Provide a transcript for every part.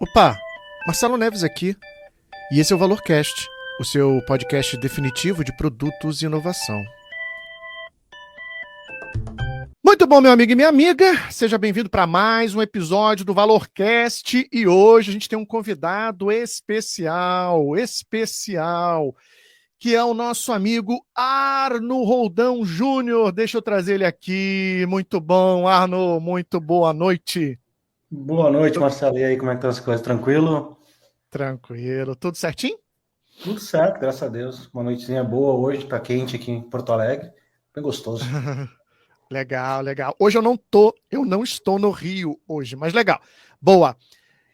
Opa, Marcelo Neves aqui, e esse é o ValorCast, o seu podcast definitivo de produtos e inovação. Muito bom, meu amigo e minha amiga, seja bem-vindo para mais um episódio do ValorCast, e hoje a gente tem um convidado especial, que é o nosso amigo Arno Roldão Júnior. Deixa eu trazer ele aqui. Muito bom, Arno, muito boa noite. Boa noite, Marcelo. E aí, como é que estão as coisas? Tranquilo? Tranquilo, tudo certinho? Tudo certo, graças a Deus. Uma noitezinha boa hoje, tá quente aqui em Porto Alegre. Bem gostoso. Legal, legal. Hoje eu não estou no Rio hoje, mas legal. Boa.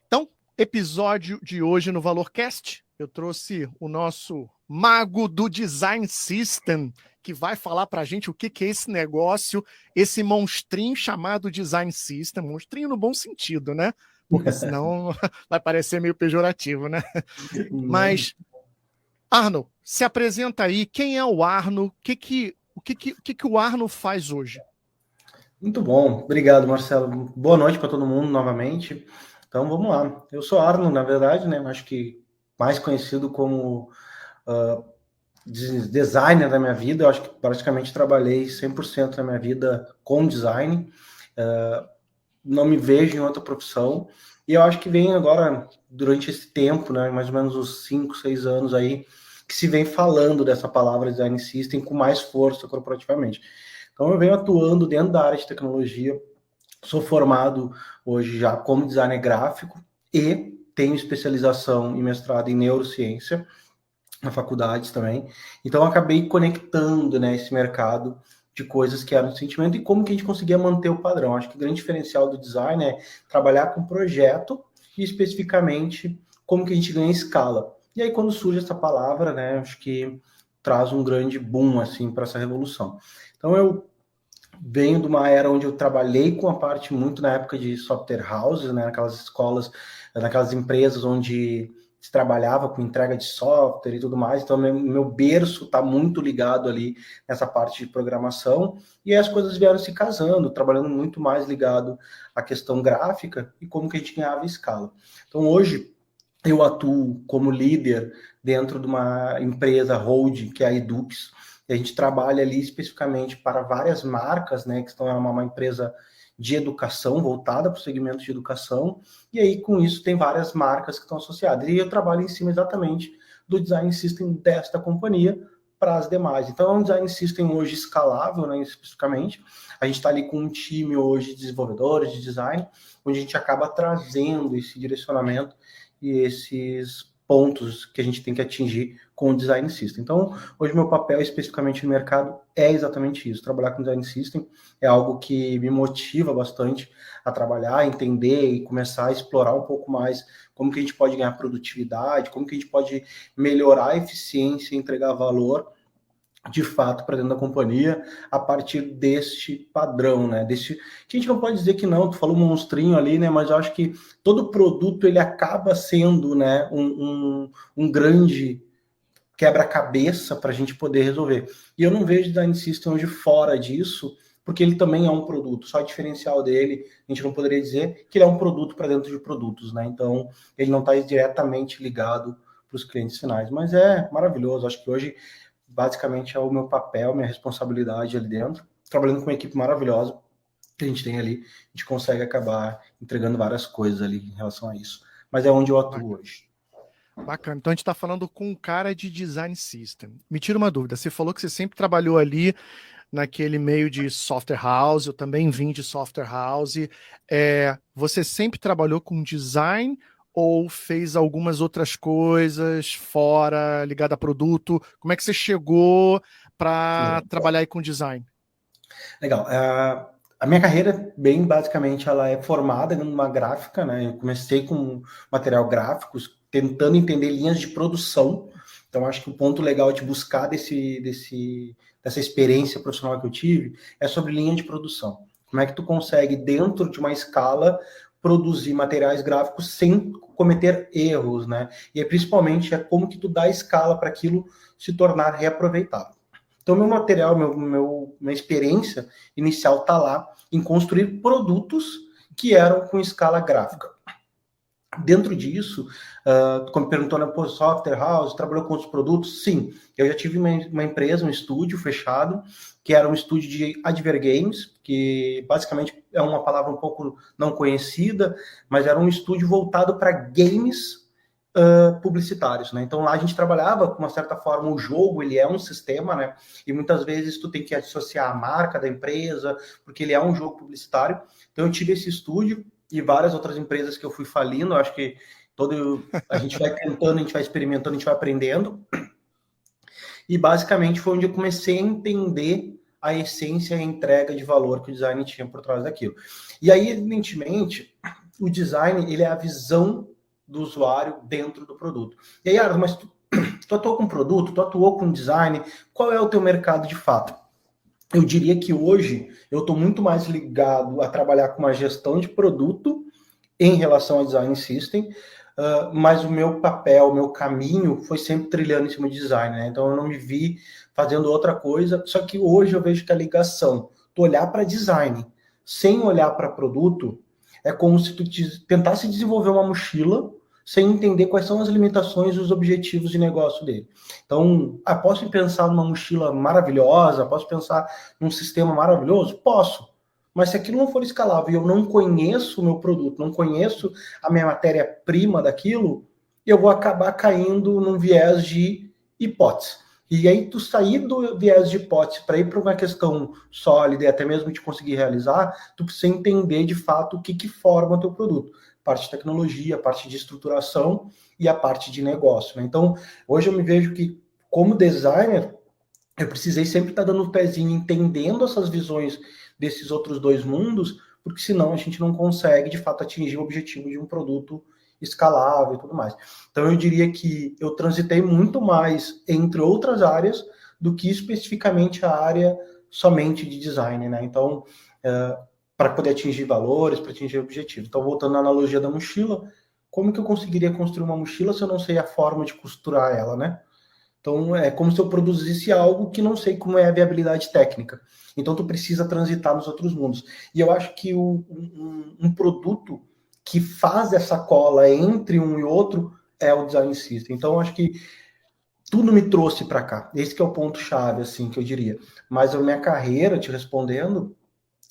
Então, episódio de hoje no ValorCast, eu trouxe o nosso mago do Design System, que vai falar pra gente o que é esse negócio, esse monstrinho chamado Design System, monstrinho no bom sentido, né? Porque senão vai parecer meio pejorativo, né? Não. Mas, Arno, se apresenta aí, quem é o Arno? O que o Arno faz hoje? Muito bom, obrigado, Marcelo. Boa noite para todo mundo novamente. Então vamos lá. Eu sou Arno, na verdade, né? Acho que mais conhecido como uh, designer da minha vida. Eu acho que praticamente trabalhei 100% da minha vida com design. Não me vejo em outra profissão. E eu acho que vem agora, durante esse tempo, né, mais ou menos uns 5, 6 anos aí, que se vem falando dessa palavra design system com mais força corporativamente. Então eu venho atuando dentro da área de tecnologia, sou formado hoje já como designer gráfico e tenho especialização e mestrado em neurociência na faculdade também. Então eu acabei conectando, né, esse mercado de coisas que eram de sentimento e como que a gente conseguia manter o padrão. Acho que o grande diferencial do design é trabalhar com projeto e especificamente como que a gente ganha escala. E aí quando surge essa palavra, né, acho que traz um grande boom assim para essa revolução. Então eu venho de uma era onde eu trabalhei com a parte muito na época de software houses, né, naquelas escolas, naquelas empresas onde se trabalhava com entrega de software e tudo mais, então meu berço está muito ligado ali nessa parte de programação, e aí as coisas vieram se casando, trabalhando muito mais ligado à questão gráfica e como que a gente ganhava escala. Então hoje eu atuo como líder dentro de uma empresa holding, que é a Edux, e a gente trabalha ali especificamente para várias marcas, né, que estão uma empresa de educação, voltada para o segmento de educação, e aí com isso tem várias marcas que estão associadas. E eu trabalho em cima exatamente do design system desta companhia para as demais. Então é um design system hoje escalável, né, especificamente. A gente está ali com um time hoje de desenvolvedores de design, onde a gente acaba trazendo esse direcionamento e esses pontos que a gente tem que atingir com o design system. Então, hoje meu papel especificamente no mercado é exatamente isso. Trabalhar com design system é algo que me motiva bastante a trabalhar, a entender e começar a explorar um pouco mais como que a gente pode ganhar produtividade, como que a gente pode melhorar a eficiência e entregar valor de fato para dentro da companhia a partir deste padrão, né? Deste que a gente não pode dizer que não, tu falou um monstrinho ali, né? Mas eu acho que todo produto ele acaba sendo, né, um grande quebra-cabeça para a gente poder resolver. E eu não vejo design system hoje fora disso, porque ele também é um produto. Só o diferencial dele, a gente não poderia dizer que ele é um produto para dentro de produtos, né? Então ele não está diretamente ligado para os clientes finais, mas é maravilhoso. Acho que hoje basicamente é o meu papel, minha responsabilidade ali dentro, trabalhando com uma equipe maravilhosa que a gente tem ali, a gente consegue acabar entregando várias coisas ali em relação a isso. Mas é onde eu atuo hoje. Bacana. Então a gente está falando com um cara de design system. Me tira uma dúvida. Você falou que você sempre trabalhou ali naquele meio de software house. Eu também vim de software house. Você sempre trabalhou com design ou fez algumas outras coisas fora, ligada a produto? Como é que você chegou para trabalhar aí com design? Legal. A minha carreira, bem basicamente, ela é formada numa gráfica, né? Eu comecei com material gráfico, tentando entender linhas de produção. Então, acho que o ponto legal de buscar dessa experiência profissional que eu tive é sobre linha de produção. Como é que tu consegue, dentro de uma escala, produzir materiais gráficos sem cometer erros, né? E principalmente é como que tu dá escala para aquilo se tornar reaproveitável. Então, meu material, minha experiência inicial está lá em construir produtos que eram com escala gráfica. Dentro disso, como perguntou na Software House, trabalhou com outros produtos? Sim, eu já tive uma empresa, um estúdio fechado, que era um estúdio de advergames, que basicamente é uma palavra um pouco não conhecida, mas era um estúdio voltado para games publicitários, né? Então lá a gente trabalhava com uma certa forma, o jogo ele é um sistema, né? E muitas vezes tu tem que associar a marca da empresa, porque ele é um jogo publicitário. Então eu tive esse estúdio e várias outras empresas que eu fui falindo. Eu acho que a gente vai tentando, a gente vai experimentando, a gente vai aprendendo. E basicamente foi onde eu comecei a entender a essência e a entrega de valor que o design tinha por trás daquilo. E aí, evidentemente, o design ele é a visão do usuário dentro do produto. E aí, Arthur, mas tu atuou com produto, tu atuou com design, qual é o teu mercado de fato? Eu diria que hoje eu estou muito mais ligado a trabalhar com uma gestão de produto em relação ao design system, mas o meu papel, o meu caminho foi sempre trilhando em cima de design, né? Então eu não me vi fazendo outra coisa, só que hoje eu vejo que a ligação, tu olhar para design sem olhar para produto, é como se tu tentasse desenvolver uma mochila sem entender quais são as limitações e os objetivos de negócio dele. Então, posso pensar numa mochila maravilhosa, posso pensar num sistema maravilhoso? Posso. Mas se aquilo não for escalável e eu não conheço o meu produto, não conheço a minha matéria-prima daquilo, eu vou acabar caindo num viés de hipótese. E aí, tu sair do viés de hipótese para ir para uma questão sólida e até mesmo de conseguir realizar, tu precisa entender de fato o que forma o teu produto. Parte de tecnologia, a parte de estruturação e a parte de negócio, né? Então, hoje eu me vejo que, como designer, eu precisei sempre estar dando o pezinho, entendendo essas visões desses outros dois mundos, porque senão a gente não consegue, de fato, atingir o objetivo de um produto escalável e tudo mais. Então, eu diria que eu transitei muito mais entre outras áreas do que especificamente a área somente de design, né? Então, para poder atingir valores, para atingir objetivos. Então, voltando à analogia da mochila, como que eu conseguiria construir uma mochila se eu não sei a forma de costurar ela, né? Então, é como se eu produzisse algo que não sei como é a viabilidade técnica. Então, tu precisa transitar nos outros mundos. E eu acho que um produto que faz essa cola entre um e outro é o design system. Então, eu acho que tudo me trouxe para cá. Esse que é o ponto-chave, assim, que eu diria. Mas a minha carreira, te respondendo,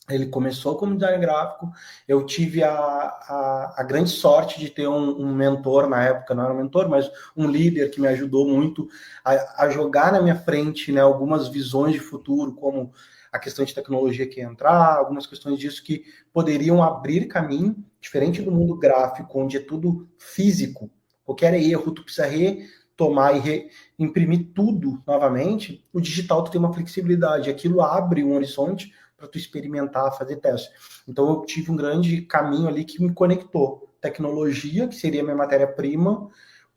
ele começou como design gráfico. Eu tive a grande sorte de ter um mentor na época, não era um mentor, mas um líder que me ajudou muito a jogar na minha frente, né, algumas visões de futuro, como a questão de tecnologia que ia entrar, algumas questões disso que poderiam abrir caminho, diferente do mundo gráfico, onde é tudo físico. Qualquer erro, tu precisa retomar e imprimir tudo novamente. O digital tu tem uma flexibilidade, aquilo abre um horizonte para tu experimentar, fazer teste. Então eu tive um grande caminho ali que me conectou tecnologia, que seria a minha matéria-prima,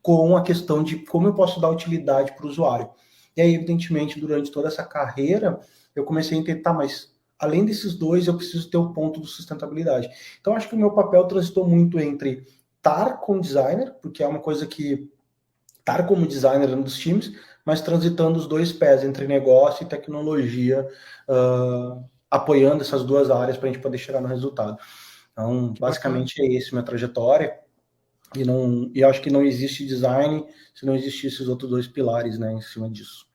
com a questão de como eu posso dar utilidade para o usuário. E aí, evidentemente, durante toda essa carreira, eu comecei a entender, tá, mas além desses dois, eu preciso ter o ponto de sustentabilidade. Então, acho que o meu papel transitou muito entre estar com designer, porque é uma coisa que estar como designer um dos times, mas transitando os dois pés entre negócio e tecnologia, apoiando essas duas áreas para a gente poder chegar no resultado. Então, basicamente é esse minha trajetória. E acho que não existe design se não existissem esses outros dois pilares, né, em cima disso.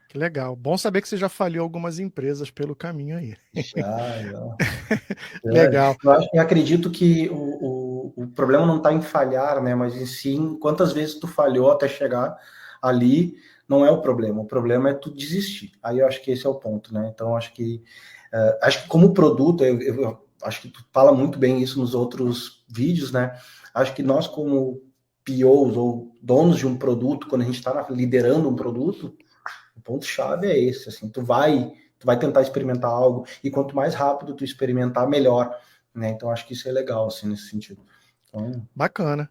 Que legal. Bom saber que você já faliu algumas empresas pelo caminho aí. Já. Legal. Eu acredito que o problema não está em falhar, né, mas em sim quantas vezes tu falhou até chegar ali, não é o problema é tu desistir. Aí eu acho que esse é o ponto, né? Então acho que como produto, eu acho que tu fala muito bem isso nos outros vídeos, né? Acho que nós como POs ou donos de um produto, quando a gente está liderando um produto, o ponto-chave é esse, assim, tu vai tentar experimentar algo, e quanto mais rápido tu experimentar, melhor, né? Então acho que isso é legal, assim, nesse sentido. Então, bacana.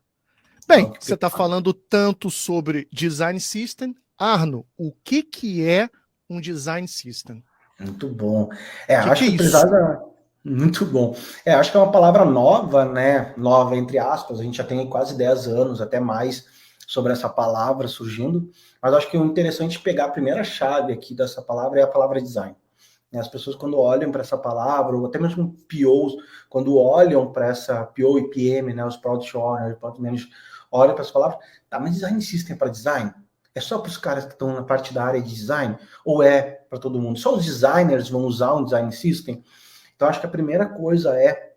Bem, você está falando tanto sobre design system. Arno, o que é um design system? Muito bom. Acho que que é isso? Muito bom. Acho que é uma palavra nova, né? Nova, entre aspas. A gente já tem quase 10 anos, até mais, sobre essa palavra surgindo. Mas acho que o interessante é pegar a primeira chave aqui dessa palavra é a palavra design. né? As pessoas, quando olham para essa palavra, ou até mesmo POs, quando olham para essa PO e PM, né, os Product Owners, Product Managers, olham para essa palavra, tá, mas Design System é para design? É só para os caras que estão na parte da área de design? Ou é para todo mundo? Só os designers vão usar um Design System? Então, acho que a primeira coisa é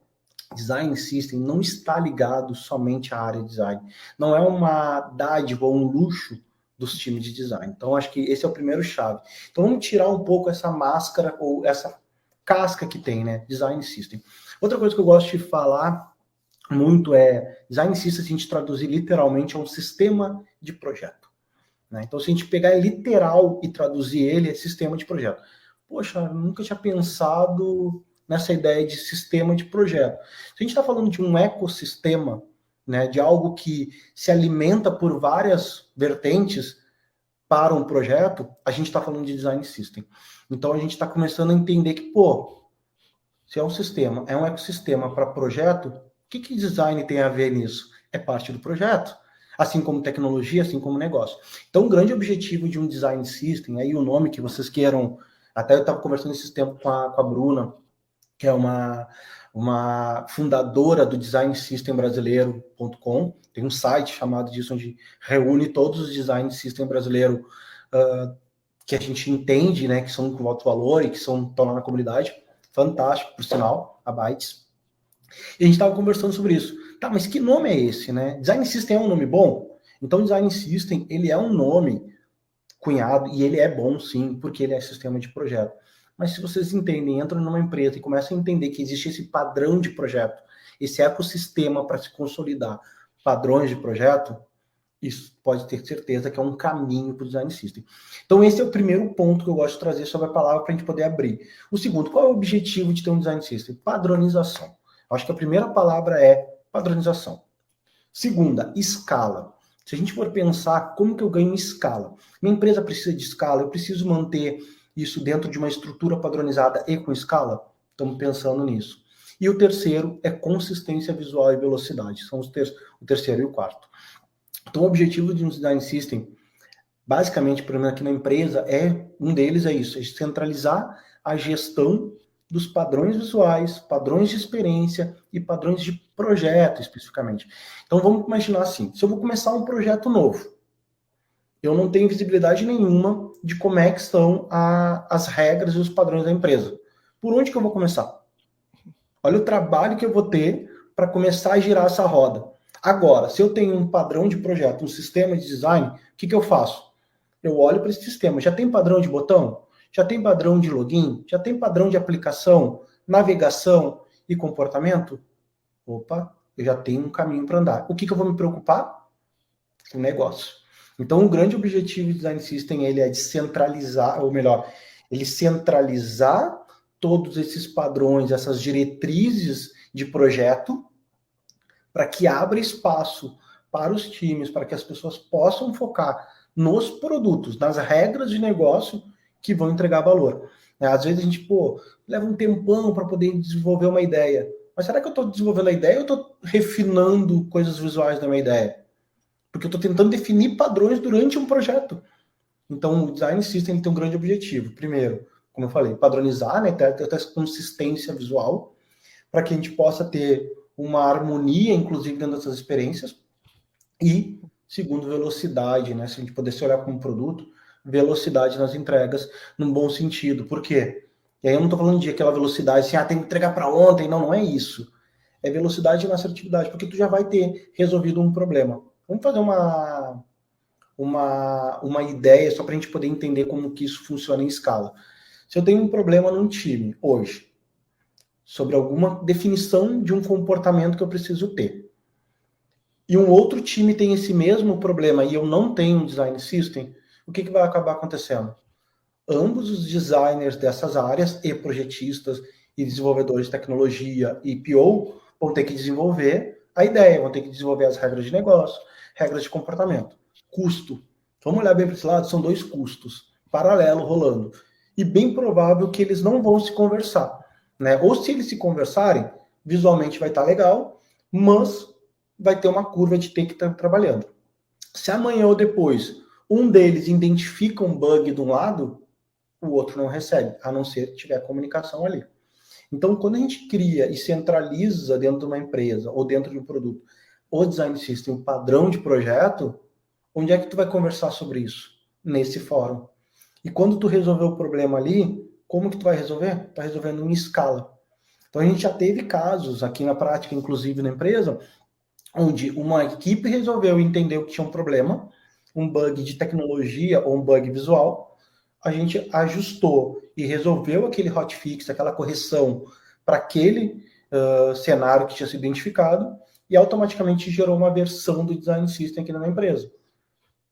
Design System não está ligado somente à área de design. Não é uma dádiva ou um luxo dos times de design. Então, acho que esse é o primeiro chave. Então, vamos tirar um pouco essa máscara ou essa casca que tem, né? Design System. Outra coisa que eu gosto de falar muito é Design System, se a gente traduzir literalmente, é um sistema de projeto, né? Então, se a gente pegar literal e traduzir ele, é sistema de projeto. Poxa, eu nunca tinha pensado nessa ideia de sistema de projeto. Se a gente está falando de um ecossistema, né, de algo que se alimenta por várias vertentes para um projeto, a gente está falando de design system. Então a gente está começando a entender que, se é um sistema, é um ecossistema para projeto, o que design tem a ver nisso? É parte do projeto, assim como tecnologia, assim como negócio. Então, o grande objetivo de um design system, aí o nome que vocês queiram, até eu estava conversando esses tempos com a Bruna, que é uma fundadora do Design System Brasileiro.com, tem um site chamado disso, onde reúne todos os design system brasileiros que a gente entende, né, que são com alto valor e que estão lá na comunidade. Fantástico, por sinal, a Bytes. E a gente estava conversando sobre isso. Tá, mas que nome é esse, né? Design System é um nome bom? Então, Design System, ele é um nome cunhado, e ele é bom, sim, porque ele é sistema de projeto. Mas se vocês entendem, entram numa empresa e começam a entender que existe esse padrão de projeto, esse ecossistema para se consolidar padrões de projeto, isso pode ter certeza que é um caminho para o Design System. Então, esse é o primeiro ponto que eu gosto de trazer sobre a palavra para a gente poder abrir. O segundo, qual é o objetivo de ter um Design System? Padronização. Acho que a primeira palavra é padronização. Segunda, escala. Se a gente for pensar como que eu ganho escala, minha empresa precisa de escala, eu preciso manter isso dentro de uma estrutura padronizada e com escala? Estamos pensando nisso. E o terceiro é consistência visual e velocidade. São o terceiro e o quarto. Então, o objetivo de um Design System, basicamente, para mim aqui na empresa, um deles é isso, é centralizar a gestão dos padrões visuais, padrões de experiência e padrões de projeto, especificamente. Então, vamos imaginar assim, se eu vou começar um projeto novo, eu não tenho visibilidade nenhuma de como é que estão as regras e os padrões da empresa. Por onde que eu vou começar? Olha o trabalho que eu vou ter para começar a girar essa roda. Agora, se eu tenho um padrão de projeto, um sistema de design, o que eu faço? Eu olho para esse sistema. Já tem padrão de botão? Já tem padrão de login? Já tem padrão de aplicação, navegação e comportamento? Opa, eu já tenho um caminho para andar. O que eu vou me preocupar? O negócio. Então, o grande objetivo do Design System ele é descentralizar, ou melhor, ele centralizar todos esses padrões, essas diretrizes de projeto, para que abra espaço para os times, para que as pessoas possam focar nos produtos, nas regras de negócio que vão entregar valor. Às vezes a gente, leva um tempão para poder desenvolver uma ideia. Mas será que eu estou desenvolvendo a ideia ou estou refinando coisas visuais da minha ideia? Porque eu estou tentando definir padrões durante um projeto. Então, o Design System tem um grande objetivo. Primeiro, como eu falei, padronizar, né, ter essa consistência visual, para que a gente possa ter uma harmonia, inclusive, dentro dessas experiências. E, segundo, velocidade, né? Se a gente pudesse olhar como produto, velocidade nas entregas, num bom sentido. Por quê? E aí eu não estou falando de aquela velocidade assim, tem que entregar para ontem. Não é isso. É velocidade na assertividade, porque tu já vai ter resolvido um problema. Vamos fazer uma ideia, só para a gente poder entender como que isso funciona em escala. Se eu tenho um problema num time, hoje, sobre alguma definição de um comportamento que eu preciso ter, e um outro time tem esse mesmo problema e eu não tenho um design system, o que vai acabar acontecendo? Ambos os designers dessas áreas, e projetistas, e desenvolvedores de tecnologia, e PO, vão ter que desenvolver a ideia, vão ter que desenvolver as regras de negócio, regras de comportamento. Custo. Vamos olhar bem para esse lado, são dois custos paralelo rolando. E bem provável que eles não vão se conversar, né? Ou se eles se conversarem, visualmente vai estar legal, mas vai ter uma curva de ter que estar trabalhando. Se amanhã ou depois um deles identifica um bug de um lado, o outro não recebe, a não ser que tiver comunicação ali. Então, quando a gente cria e centraliza dentro de uma empresa ou dentro de um produto o design system, o padrão de projeto, onde é que tu vai conversar sobre isso? Nesse fórum. E quando tu resolver o problema ali, como que tu vai resolver? Tá resolvendo em escala. Então, a gente já teve casos aqui na prática, inclusive na empresa, onde uma equipe resolveu entender que tinha um problema, um bug de tecnologia ou um bug visual, a gente ajustou e resolveu aquele hotfix, aquela correção para aquele cenário que tinha sido identificado e automaticamente gerou uma versão do Design System aqui na empresa.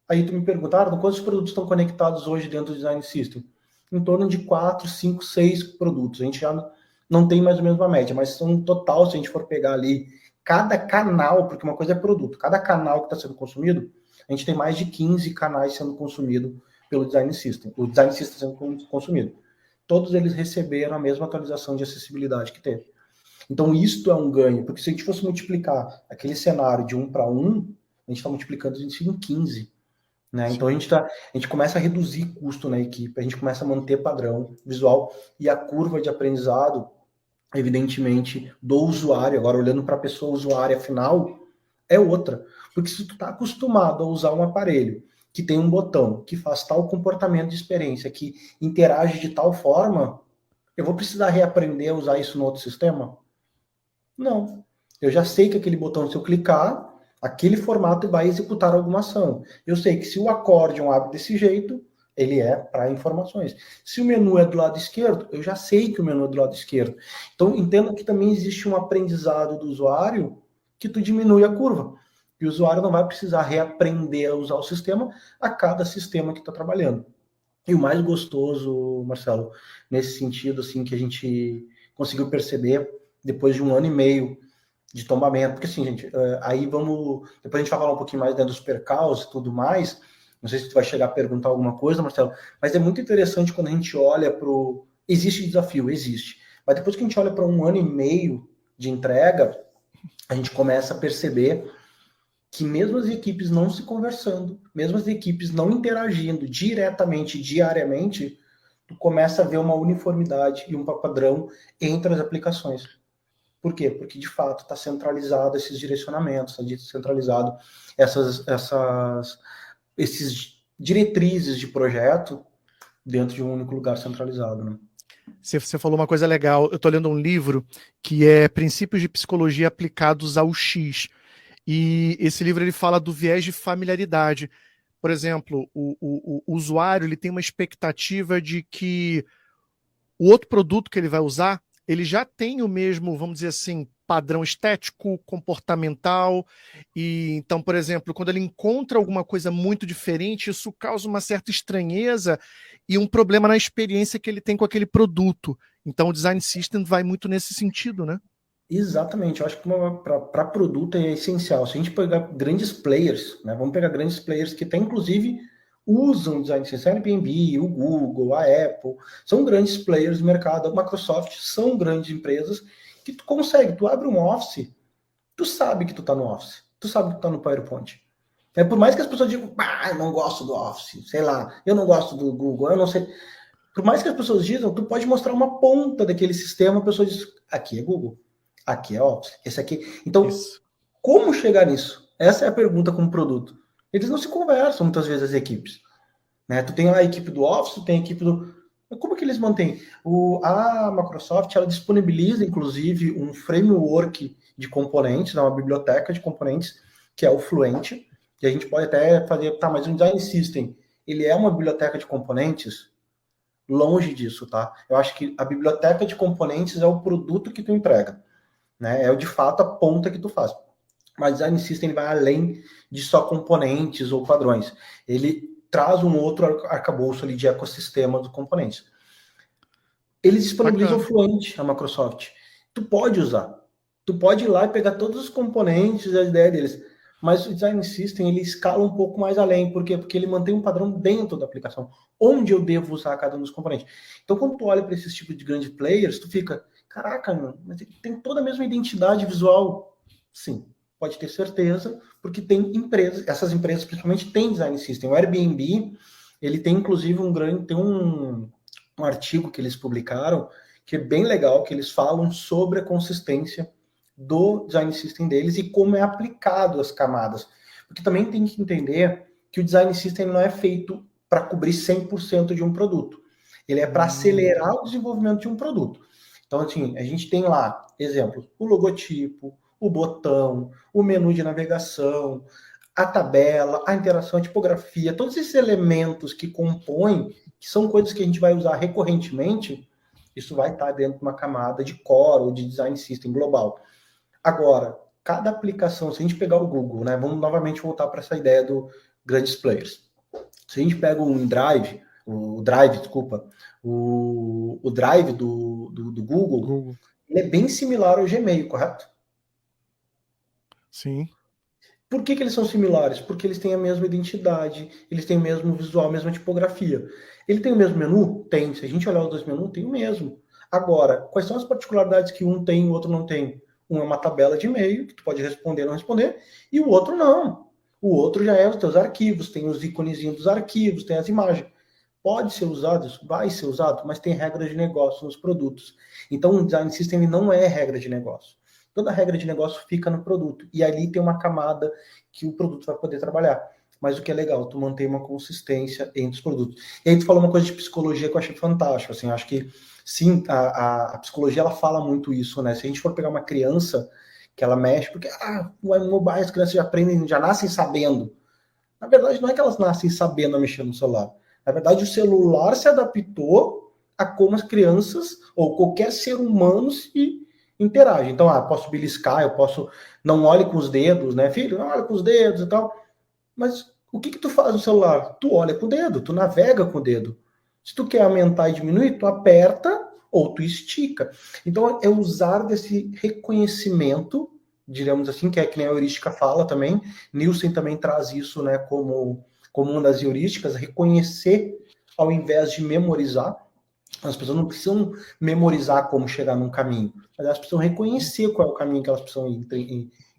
Aí tu me perguntaram quantos produtos estão conectados hoje dentro do Design System? Em torno de 4, 5, 6 produtos. A gente já não tem mais ou menos uma média, mas são um total, se a gente for pegar ali cada canal, porque uma coisa é produto, cada canal que está sendo consumido, a gente tem mais de 15 canais sendo consumido pelo Design System. O Design System sendo consumido. Todos eles receberam a mesma atualização de acessibilidade que teve. Então, isto é um ganho, porque se a gente fosse multiplicar aquele cenário de 1 para 1, a gente está multiplicando isso em 15. Né? Então, a gente começa a reduzir custo na equipe, a gente começa a manter padrão visual e a curva de aprendizado, evidentemente, do usuário, agora olhando para a pessoa usuária final, é outra. Porque se tu está acostumado a usar um aparelho que tem um botão, que faz tal comportamento de experiência, que interage de tal forma, eu vou precisar reaprender a usar isso no outro sistema? Não. Eu já sei que aquele botão, se eu clicar, aquele formato vai executar alguma ação. Eu sei que se o acórdion abre desse jeito, ele é para informações. Se o menu é do lado esquerdo, eu já sei que o menu é do lado esquerdo. Então, entenda que também existe um aprendizado do usuário que tu diminui a curva. E o usuário não vai precisar reaprender a usar o sistema a cada sistema que está trabalhando. E o mais gostoso, Marcelo, nesse sentido, assim, que a gente conseguiu perceber depois de 1 ano e meio de tombamento, porque assim, gente, aí vamos, depois a gente vai falar um pouquinho mais dos percalços e tudo mais, não sei se tu vai chegar a perguntar alguma coisa, Marcelo, mas é muito interessante quando a gente olha para o... Existe desafio, existe, mas depois que a gente olha para 1 ano e meio de entrega, a gente começa a perceber que mesmo as equipes não se conversando, mesmo as equipes não interagindo diretamente, diariamente, tu começa a ver uma uniformidade e um padrão entre as aplicações. Por quê? Porque, de fato, está centralizado esses direcionamentos, está centralizado esses diretrizes de projeto dentro de um único lugar centralizado, né? Você falou uma coisa legal. Eu estou lendo um livro que é Princípios de Psicologia Aplicados ao X. E esse livro ele fala do viés de familiaridade. Por exemplo, o usuário ele tem uma expectativa de que o outro produto que ele vai usar, ele já tem o mesmo, vamos dizer assim, padrão estético, comportamental. E então, por exemplo, quando ele encontra alguma coisa muito diferente, isso causa uma certa estranheza e um problema na experiência que ele tem com aquele produto. Então, o Design System vai muito nesse sentido, né? Exatamente, eu acho que para produto é essencial. Se a gente pegar grandes players, né, vamos pegar grandes players que até inclusive usam design system, a Airbnb, o Google, a Apple, são grandes players do mercado, a Microsoft, são grandes empresas que tu consegue, tu abre um Office, tu sabe que tu tá no Office, tu sabe que tu tá no PowerPoint. Por mais que as pessoas digam, eu não gosto do Office, sei lá, eu não gosto do Google, eu não sei. Por mais que as pessoas digam, tu pode mostrar uma ponta daquele sistema, a pessoa diz, aqui é Google. Aqui é Office, esse aqui. Então, como chegar nisso? Essa é a pergunta com o produto. Eles não se conversam muitas vezes as equipes. Né? Tu tem a equipe do Office, tu tem a equipe do... Como que eles mantêm? A Microsoft, ela disponibiliza, inclusive, um framework de componentes, uma biblioteca de componentes, que é o Fluent, que a gente pode até fazer, mas um Design System, ele é uma biblioteca de componentes? Longe disso, tá? Eu acho que a biblioteca de componentes é o produto que tu entrega. Né? É de fato a ponta que tu faz. Mas Design System ele vai além de só componentes ou padrões. Ele traz um outro arcabouço ali de ecossistema dos componentes. Eles disponibilizam o Fluent, a Microsoft. Tu pode usar. Tu pode ir lá e pegar todos os componentes e a ideia deles. Mas o Design System ele escala um pouco mais além. Por quê? Porque ele mantém um padrão dentro da aplicação. Onde eu devo usar cada um dos componentes. Então, quando tu olha para esses tipos de grandes players, tu fica... Caraca, mano, mas ele tem toda a mesma identidade visual. Sim, pode ter certeza, porque tem empresas, essas empresas principalmente têm design system. O Airbnb, ele tem inclusive um artigo que eles publicaram, que é bem legal, que eles falam sobre a consistência do design system deles e como é aplicado as camadas. Porque também tem que entender que o design system não é feito para cobrir 100% de um produto. Ele é para acelerar o desenvolvimento de um produto. Então, assim, a gente tem lá, exemplo, o logotipo, o botão, o menu de navegação, a tabela, a interação, a tipografia, todos esses elementos que compõem, que são coisas que a gente vai usar recorrentemente, isso vai estar dentro de uma camada de core ou de design system global. Agora, cada aplicação, se a gente pegar o Google, né, vamos novamente voltar para essa ideia do grandes players. Se a gente pega o Drive do Google, ele é bem similar ao Gmail, correto? Sim. Por que eles são similares? Porque eles têm a mesma identidade, eles têm o mesmo visual, a mesma tipografia. Ele tem o mesmo menu? Tem. Se a gente olhar os dois menus, tem o mesmo. Agora, quais são as particularidades que um tem e o outro não tem? Um é uma tabela de e-mail, que tu pode responder ou não responder, e o outro não. O outro já é os teus arquivos, tem os íconezinhos dos arquivos, tem as imagens. Pode ser usado, isso vai ser usado, mas tem regras de negócio nos produtos. Então, o design system não é regra de negócio. Toda regra de negócio fica no produto. E ali tem uma camada que o produto vai poder trabalhar. Mas o que é legal, tu mantém uma consistência entre os produtos. E aí tu falou uma coisa de psicologia que eu achei fantástico. Assim, acho que, sim, a psicologia ela fala muito isso, né? Se a gente for pegar uma criança que ela mexe, porque o mobile as crianças já aprendem, já nascem sabendo. Na verdade, não é que elas nascem sabendo mexer no celular. Na verdade, o celular se adaptou a como as crianças ou qualquer ser humano se interage. Então, posso beliscar, eu posso... Não olhe com os dedos, né? Filho, não olhe com os dedos e tal. Mas o que tu faz no celular? Tu olha com o dedo, tu navega com o dedo. Se tu quer aumentar e diminuir, tu aperta ou tu estica. Então, é usar desse reconhecimento, diremos assim, que é que nem a heurística fala também. Nielsen também traz isso, né, como uma das heurísticas, reconhecer ao invés de memorizar. As pessoas não precisam memorizar como chegar num caminho, mas elas precisam reconhecer qual é o caminho que elas precisam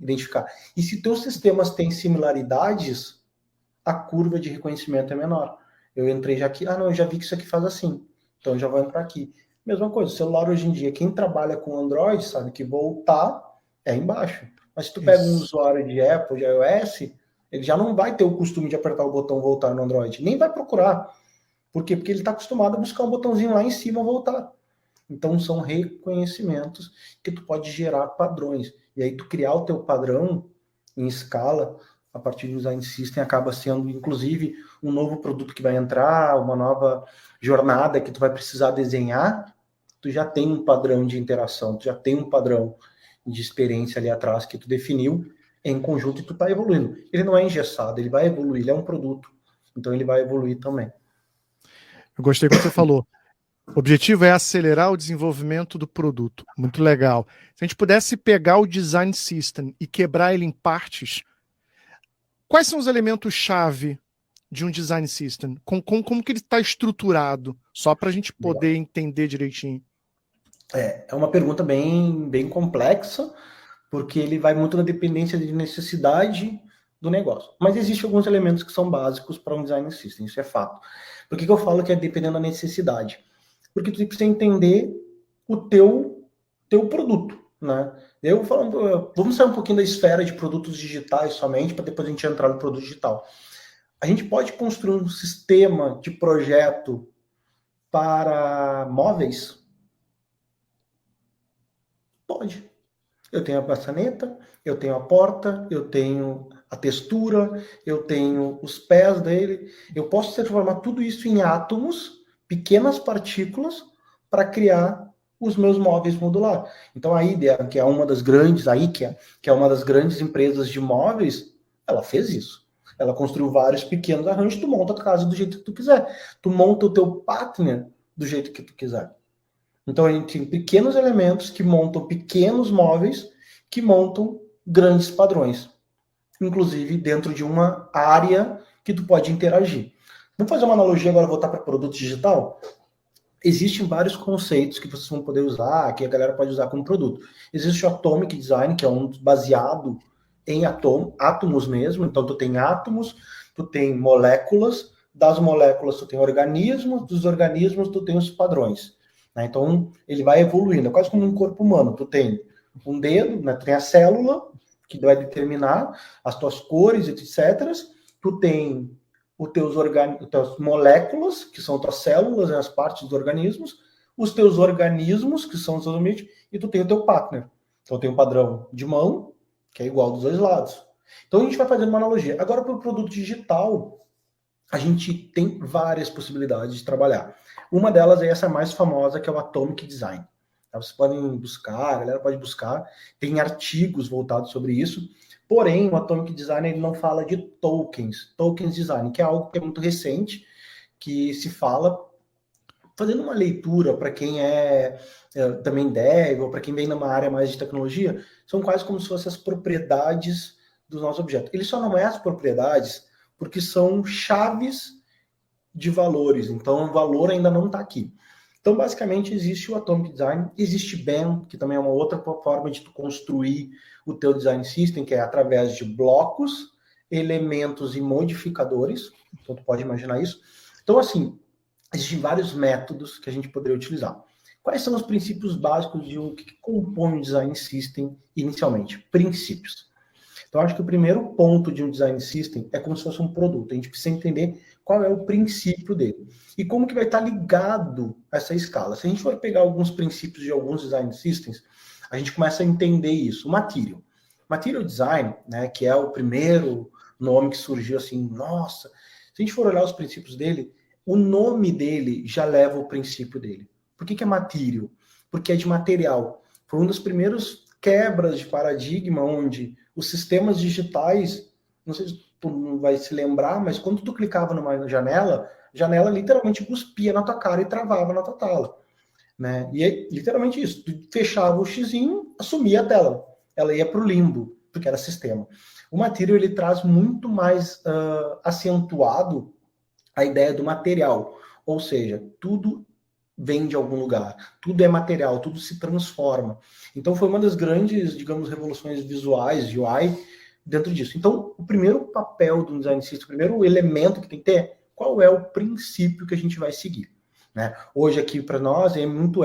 identificar. E se teus sistemas têm similaridades, a curva de reconhecimento é menor. Eu entrei já aqui, eu já vi que isso aqui faz assim, então eu já vou entrar aqui. Mesma coisa, o celular hoje em dia, quem trabalha com Android sabe que voltar é embaixo. Mas se tu pega um usuário de Apple, de iOS, ele já não vai ter o costume de apertar o botão voltar no Android, nem vai procurar. Por quê? Porque ele está acostumado a buscar um botãozinho lá em cima e voltar. Então, são reconhecimentos que tu pode gerar padrões. E aí, tu criar o teu padrão em escala, a partir do design system, acaba sendo, inclusive, um novo produto que vai entrar, uma nova jornada que tu vai precisar desenhar, tu já tem um padrão de interação, tu já tem um padrão de experiência ali atrás que tu definiu em conjunto e tu está evoluindo. Ele não é engessado, ele vai evoluir, ele é um produto. Então, ele vai evoluir também. Eu gostei quando você falou. O objetivo é acelerar o desenvolvimento do produto. Muito legal. Se a gente pudesse pegar o design system e quebrar ele em partes, quais são os elementos-chave de um design system? Como que ele está estruturado? Só para a gente poder entender direitinho. É uma pergunta bem complexa, porque ele vai muito na dependência de necessidade do negócio. Mas existem alguns elementos que são básicos para um design system, isso é fato. Por que eu falo que é dependendo da necessidade? Porque tu precisa entender o teu produto, né? Vamos sair um pouquinho da esfera de produtos digitais somente, para depois a gente entrar no produto digital. A gente pode construir um sistema de projeto para móveis? Pode. Eu tenho a maçaneta, eu tenho a porta, eu tenho a textura, eu tenho os pés dele. Eu posso transformar tudo isso em átomos, pequenas partículas, para criar os meus móveis modular. Então a IDEA, que é uma das grandes, a IKEA, que é uma das grandes empresas de móveis, ela fez isso. Ela construiu vários pequenos arranjos, tu monta a tua casa do jeito que tu quiser. Tu monta o teu partner do jeito que tu quiser. Então, a gente tem pequenos elementos que montam pequenos móveis que montam grandes padrões. Inclusive, dentro de uma área que tu pode interagir. Vamos fazer uma analogia agora, voltar para produto digital? Existem vários conceitos que vocês vão poder usar, que a galera pode usar como produto. Existe o Atomic Design, que é um baseado em átomos mesmo. Então, tu tem átomos, tu tem moléculas, das moléculas tu tem organismos, dos organismos tu tem os padrões. Né? Então, ele vai evoluindo, é quase como um corpo humano. Tu tem um dedo, né? Tu tem a célula, que vai determinar as tuas cores, etc. Tu tem os teus moléculas, que são tuas células, né? As partes dos organismos, os teus organismos, que são os teus ambientes, e tu tem o teu partner. Então, tem um padrão de mão, que é igual dos dois lados. Então, a gente vai fazendo uma analogia. Agora, para o produto digital, a gente tem várias possibilidades de trabalhar. Uma delas é essa mais famosa, que é o Atomic Design. Vocês podem buscar, a galera pode buscar, tem artigos voltados sobre isso, porém, o Atomic Design ele não fala de tokens design, que é algo que é muito recente, que se fala, fazendo uma leitura para quem é também dev, ou para quem vem numa área mais de tecnologia, são quase como se fossem as propriedades dos nossos objetos. Ele só não é as propriedades porque são chaves de valores, então o valor ainda não está aqui. Então, basicamente, existe o Atomic Design, existe BEM, que também é uma outra forma de tu construir o teu design system, que é através de blocos, elementos e modificadores. Então, tu pode imaginar isso. Então, assim, existem vários métodos que a gente poderia utilizar. Quais são os princípios básicos de o que compõe um design system inicialmente? Princípios. Então, acho que o primeiro ponto de um design system é como se fosse um produto. A gente precisa entender qual é o princípio dele. E como que vai estar ligado a essa escala. Se a gente for pegar alguns princípios de alguns design systems, a gente começa a entender isso. O Material. Material Design, né, que é o primeiro nome que surgiu assim, nossa, se a gente for olhar os princípios dele, o nome dele já leva o princípio dele. Por que é Material? Porque é de material. Foi um dos primeiros quebras de paradigma onde os sistemas digitais, não sei se tu não vai se lembrar, mas quando tu clicava numa janela, a janela literalmente cuspia na tua cara e travava na tua tela. Né? E é literalmente isso. Tu fechava o xizinho, assumia a tela. Ela ia para o limbo, porque era sistema. O Material ele traz muito mais acentuado a ideia do material. Ou seja, tudo vem de algum lugar, tudo é material, tudo se transforma. Então foi uma das grandes, digamos, revoluções visuais de UI dentro disso. Então, o primeiro papel do design system, o primeiro elemento que tem que ter é qual é o princípio que a gente vai seguir. Né? Hoje aqui para nós muito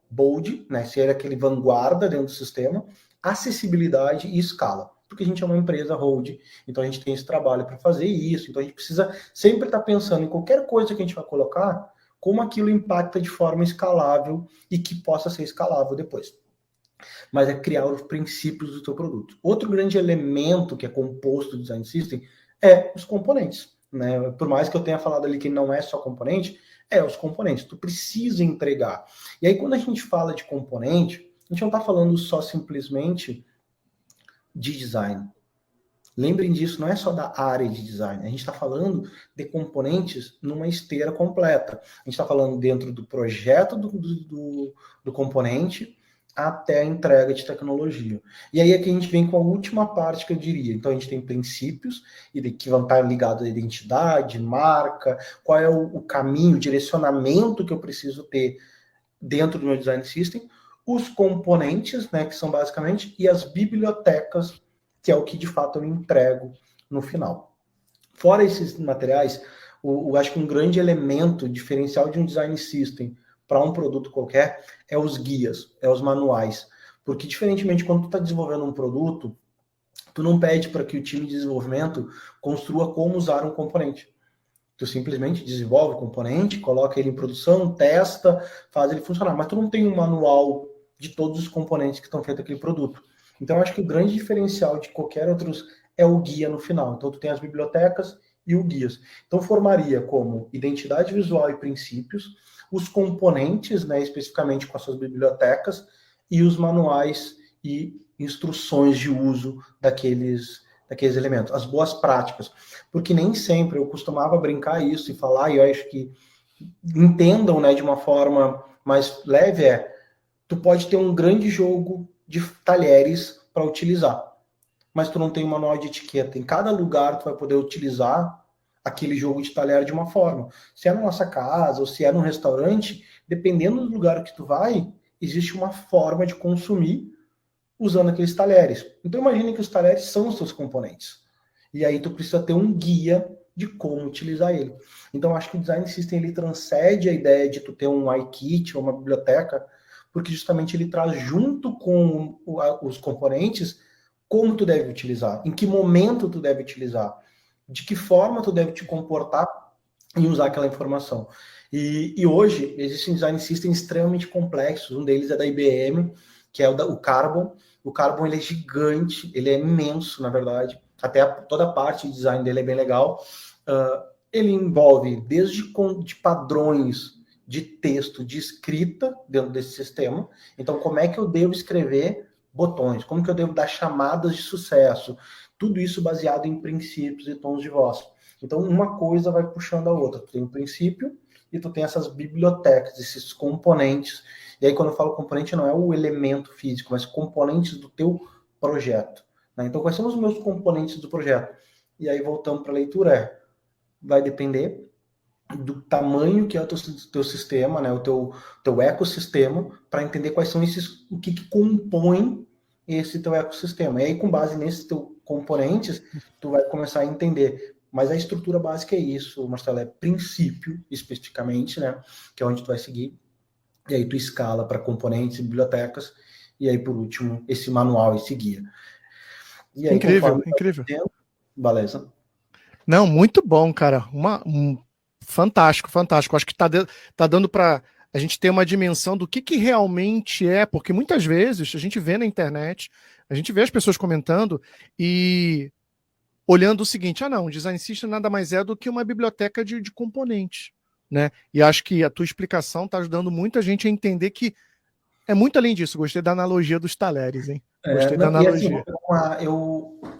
bold, né? Ser aquele vanguarda dentro do sistema, acessibilidade e escala. Porque a gente é uma empresa hold, então a gente tem esse trabalho para fazer isso, então a gente precisa sempre estar pensando em qualquer coisa que a gente vai colocar, como aquilo impacta de forma escalável e que possa ser escalável depois. Mas é criar os princípios do teu produto. Outro grande elemento que é composto do design system é os componentes. Né? Por mais que eu tenha falado ali que não é só componente, é os componentes. Tu precisa entregar. E aí quando a gente fala de componente, a gente não está falando só simplesmente de design. Lembrem disso, não é só da área de design. A gente está falando de componentes numa esteira completa. A gente está falando dentro do projeto do componente até a entrega de tecnologia. E aí é que a gente vem com a última parte que eu diria. Então a gente tem princípios que vão estar ligados à identidade, marca, qual é o caminho, o direcionamento que eu preciso ter dentro do meu design system, os componentes, né, que são basicamente, e as bibliotecas, que é o que de fato eu entrego no final. Fora esses materiais, acho que um grande elemento diferencial de um design system para um produto qualquer é os guias, é os manuais. Porque diferentemente quando tu está desenvolvendo um produto, tu não pede para que o time de desenvolvimento construa como usar um componente. Tu simplesmente desenvolve o componente, coloca ele em produção, testa, faz ele funcionar. Mas tu não tem um manual de todos os componentes que estão feitos aquele produto. Então, eu acho que o grande diferencial de qualquer outro é o guia no final. Então, tu tem as bibliotecas e o guias. Então, formaria como identidade visual e princípios, os componentes, né, especificamente com as suas bibliotecas, e os manuais e instruções de uso daqueles elementos, as boas práticas. Porque nem sempre eu costumava brincar isso e falar, e eu acho que entendam, né, de uma forma mais leve, tu pode ter um grande jogo de talheres para utilizar, mas tu não tem um manual de etiqueta. Em cada lugar tu vai poder utilizar aquele jogo de talher de uma forma. Se é na nossa casa ou se é num restaurante, dependendo do lugar que tu vai, existe uma forma de consumir usando aqueles talheres. Então imagine que os talheres são os seus componentes. E aí tu precisa ter um guia de como utilizar ele. Então, acho que o Design System ele transcende a ideia de tu ter um iKit ou uma biblioteca, porque justamente ele traz junto com os componentes como tu deve utilizar, em que momento tu deve utilizar, de que forma tu deve te comportar em usar aquela informação. E hoje existem design systems extremamente complexos, um deles é da IBM, que é o Carbon. O Carbon ele é gigante, ele é imenso, na verdade, até toda a parte de design dele é bem legal. Ele envolve desde de padrões de texto, de escrita dentro desse sistema. Então, como é que eu devo escrever botões? Como que eu devo dar chamadas de sucesso? Tudo isso baseado em princípios e tons de voz. Então, uma coisa vai puxando a outra. Tu tem um princípio e tu tem essas bibliotecas, esses componentes. E aí, quando eu falo componente, não é o elemento físico, mas componentes do teu projeto. Né? Então, quais são os meus componentes do projeto? E aí, voltando para a leitura, vai depender do tamanho que é o teu sistema, né? O teu ecossistema, para entender quais são o que compõe esse teu ecossistema. E aí, com base nesses teus componentes, tu vai começar a entender. Mas a estrutura básica é isso, Marcelo, é princípio, especificamente, né? Que é onde tu vai seguir. E aí tu escala para componentes e bibliotecas. E aí, por último, esse manual, esse guia. E aí, incrível, incrível. Beleza. Não, muito bom, cara. Fantástico, fantástico. Acho que tá dando para a gente ter uma dimensão do que realmente é, porque muitas vezes a gente vê na internet, a gente vê as pessoas comentando e olhando o seguinte, não, o Design System nada mais é do que uma biblioteca de componentes, né? E acho que a tua explicação está ajudando muita gente a entender que é muito além disso. Gostei da analogia dos talheres, hein? Gostei da analogia. E assim,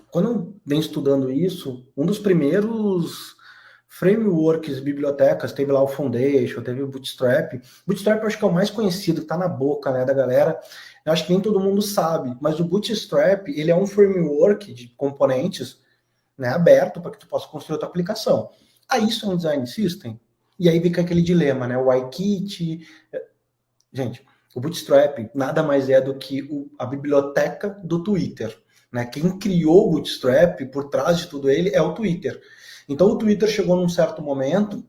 quando eu venho estudando isso, um dos primeiros frameworks, bibliotecas, teve lá o Foundation, teve o Bootstrap. Bootstrap eu acho que é o mais conhecido, que está na boca, né, da galera. Eu acho que nem todo mundo sabe, mas o Bootstrap, ele é um framework de componentes, né, aberto para que tu possa construir a tua aplicação. Aí isso é um design system? E aí fica aquele dilema, né, o iKit. Gente, o Bootstrap nada mais é do que a biblioteca do Twitter, né? Quem criou o Bootstrap, por trás de tudo ele, é o Twitter. Então o Twitter chegou num certo momento,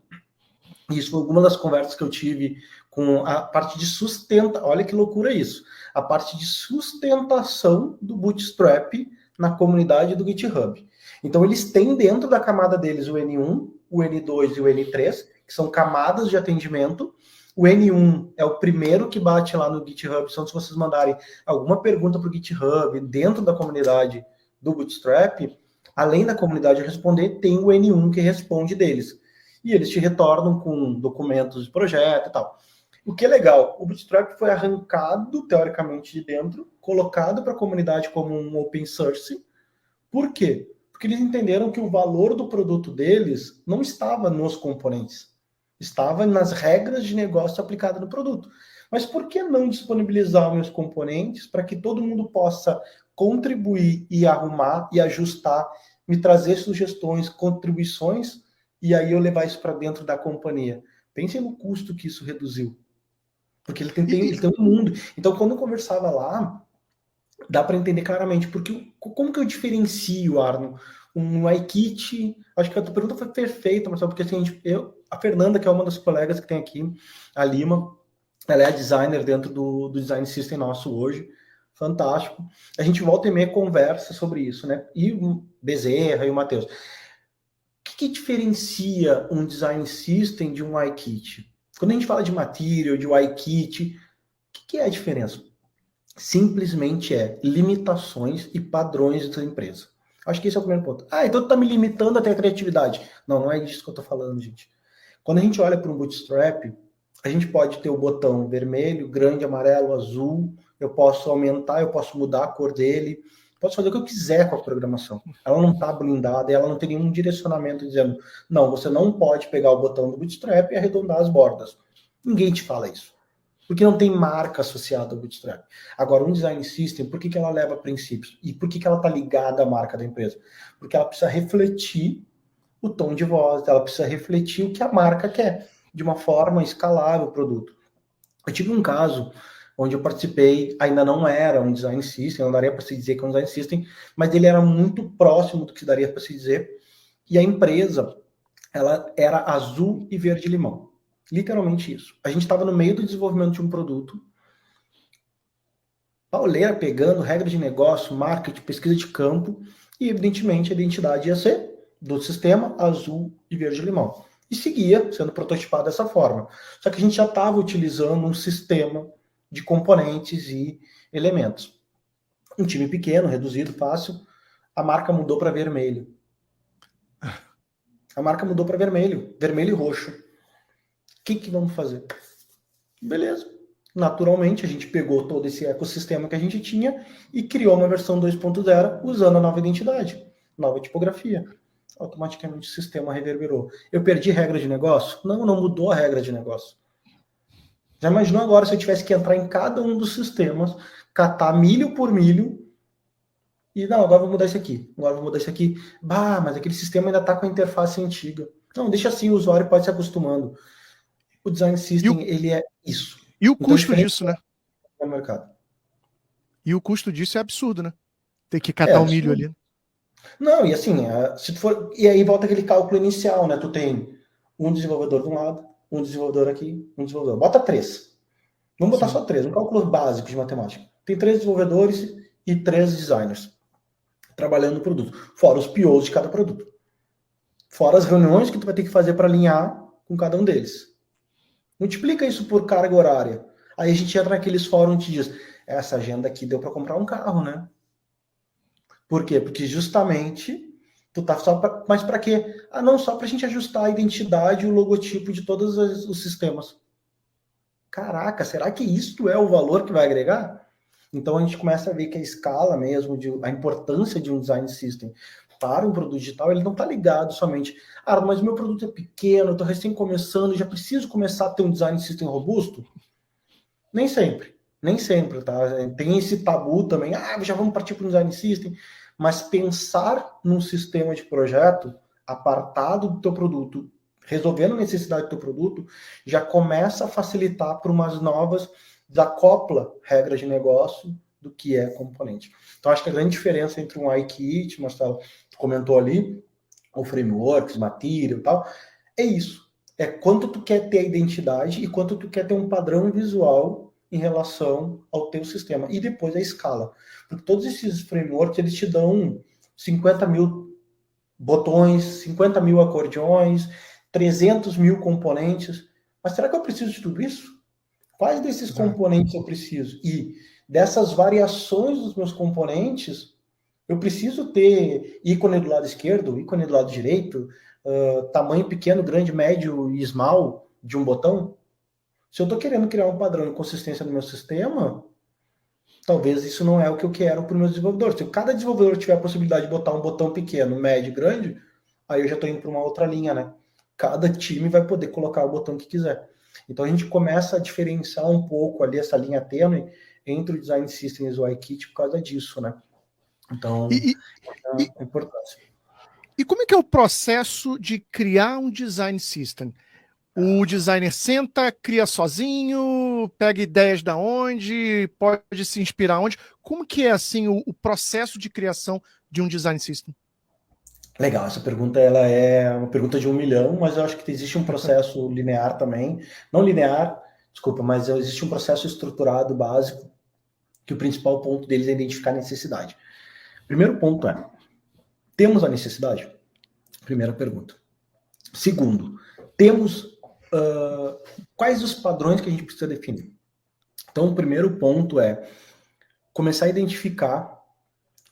e isso foi alguma das conversas que eu tive com a parte de sustentação, olha que loucura isso, a parte de sustentação do Bootstrap na comunidade do GitHub. Então eles têm dentro da camada deles o N1, o N2 e o N3, que são camadas de atendimento. O N1 é o primeiro que bate lá no GitHub, então se vocês mandarem alguma pergunta para o GitHub dentro da comunidade do Bootstrap, além da comunidade responder, tem o N1 que responde deles. E eles te retornam com documentos de projeto e tal. O que é legal, o Bootstrap foi arrancado, teoricamente, de dentro, colocado para a comunidade como um open source. Por quê? Porque eles entenderam que o valor do produto deles não estava nos componentes. Estava nas regras de negócio aplicadas no produto. Mas por que não disponibilizar meus componentes para que todo mundo possa contribuir e arrumar e ajustar, me trazer sugestões, contribuições, e aí eu levar isso para dentro da companhia? Pensem no custo que isso reduziu. Porque ele tem um mundo. Então, quando eu conversava lá, dá para entender claramente. Porque como que eu diferencio, Arno, um iKit? Acho que a tua pergunta foi perfeita, Marcelo, porque assim, a Fernanda, que é uma das colegas que tem aqui, a Lima, ela é a designer dentro do Design System nosso hoje. Fantástico. A gente volta e meia conversa sobre isso, né? E o Bezerra e o Matheus. O que diferencia um Design System de um iKit? Quando a gente fala de material, de um iKit, o que é a diferença? Simplesmente é limitações e padrões da empresa. Acho que esse é o primeiro ponto. Então tu tá me limitando até a criatividade. Não é disso que eu tô falando, gente. Quando a gente olha para um Bootstrap, a gente pode ter o botão vermelho, grande, amarelo, azul. Eu posso aumentar, eu posso mudar a cor dele. Posso fazer o que eu quiser com a programação. Ela não está blindada, ela não tem nenhum direcionamento dizendo, não, você não pode pegar o botão do Bootstrap e arredondar as bordas. Ninguém te fala isso. Porque não tem marca associada ao Bootstrap. Agora, um Design System, por que ela leva princípios? E por que ela está ligada à marca da empresa? Porque ela precisa refletir o tom de voz, ela precisa refletir o que a marca quer, de uma forma escalável o produto. Eu tive um caso onde eu participei, ainda não era um Design System, não daria para se dizer que é um Design System, mas ele era muito próximo do que daria para se dizer, e a empresa ela era azul e verde-limão. Literalmente isso. A gente estava no meio do desenvolvimento de um produto, pauleira pegando regra de negócio, marketing, pesquisa de campo, e evidentemente a identidade ia ser do sistema azul e verde-limão. E seguia sendo prototipado dessa forma. Só que a gente já estava utilizando um sistema de componentes e elementos. Um time pequeno, reduzido, fácil, a marca mudou para vermelho. A marca mudou para vermelho, vermelho e roxo. O que vamos fazer? Beleza. Naturalmente, a gente pegou todo esse ecossistema que a gente tinha e criou uma versão 2.0 usando a nova identidade, nova tipografia. Automaticamente o sistema reverberou. Eu perdi regra de negócio? Não, não mudou a regra de negócio. Já imaginou agora se eu tivesse que entrar em cada um dos sistemas, catar milho por milho, e não, agora vou mudar isso aqui, agora vou mudar isso aqui. Bah, mas aquele sistema ainda está com a interface antiga. Não, deixa assim, o usuário pode se acostumando. O design system, ele é isso. E o custo disso, né? No mercado. E o custo disso é absurdo, né? Ter que catar o milho ali. Não, e assim, se tu for. E aí volta aquele cálculo inicial, né? Tu tem um desenvolvedor de um lado, um desenvolvedor aqui, um desenvolvedor. Bota 3. Vamos botar só 3, um cálculo básico de matemática. Tem 3 desenvolvedores e 3 designers trabalhando no produto. Fora os POs de cada produto. Fora as reuniões que tu vai ter que fazer para alinhar com cada um deles. Multiplica isso por carga horária. Aí a gente entra naqueles fóruns que diz, essa agenda aqui deu para comprar um carro, né? Por quê? Porque justamente tu tá só pra, mas para quê? Não, só para a gente ajustar a identidade e o logotipo de todos os sistemas. Caraca, será que isto é o valor que vai agregar? Então a gente começa a ver que a escala mesmo, a importância de um design system para um produto digital, ele não está ligado somente, mas meu produto é pequeno, eu estou recém começando, já preciso começar a ter um design system robusto? Nem sempre, tá? Tem esse tabu também, já vamos partir para um design system, mas pensar num sistema de projeto apartado do teu produto, resolvendo a necessidade do teu produto, já começa a facilitar para umas novas, desacopla regras de negócio do que é componente. Então, acho que a grande diferença entre um iKit, Marcelo, tu comentou ali, o frameworks, material e tal, é isso. É quanto tu quer ter a identidade e quanto tu quer ter um padrão visual em relação ao teu sistema. E depois a escala. Porque todos esses frameworks, eles te dão 50 mil botões, 50 mil acordeões, 300 mil componentes. Mas será que eu preciso de tudo isso? Quais desses componentes eu preciso? E dessas variações dos meus componentes, eu preciso ter ícone do lado esquerdo, ícone do lado direito, tamanho pequeno, grande, médio e small de um botão? Se eu estou querendo criar um padrão de consistência no meu sistema, talvez isso não é o que eu quero para os meus desenvolvedores. Se cada desenvolvedor tiver a possibilidade de botar um botão pequeno, médio e grande, aí eu já estou indo para uma outra linha, né? Cada time vai poder colocar o botão que quiser. Então a gente começa a diferenciar um pouco ali essa linha tênue entre o Design Systems e o iKit por causa disso, né? Então, a importância. E como é que é o processo de criar um Design System? O designer senta, cria sozinho, pega ideias da onde, pode se inspirar onde? Como que é assim o processo de criação de um Design System? Legal, essa pergunta ela é uma pergunta de 1 milhão, mas eu acho que existe um processo linear também. Não linear, desculpa, mas existe um processo estruturado básico, que o principal ponto deles é identificar a necessidade. Primeiro ponto é, temos a necessidade? Primeira pergunta. Segundo, temos quais os padrões que a gente precisa definir? Então, o primeiro ponto é começar a identificar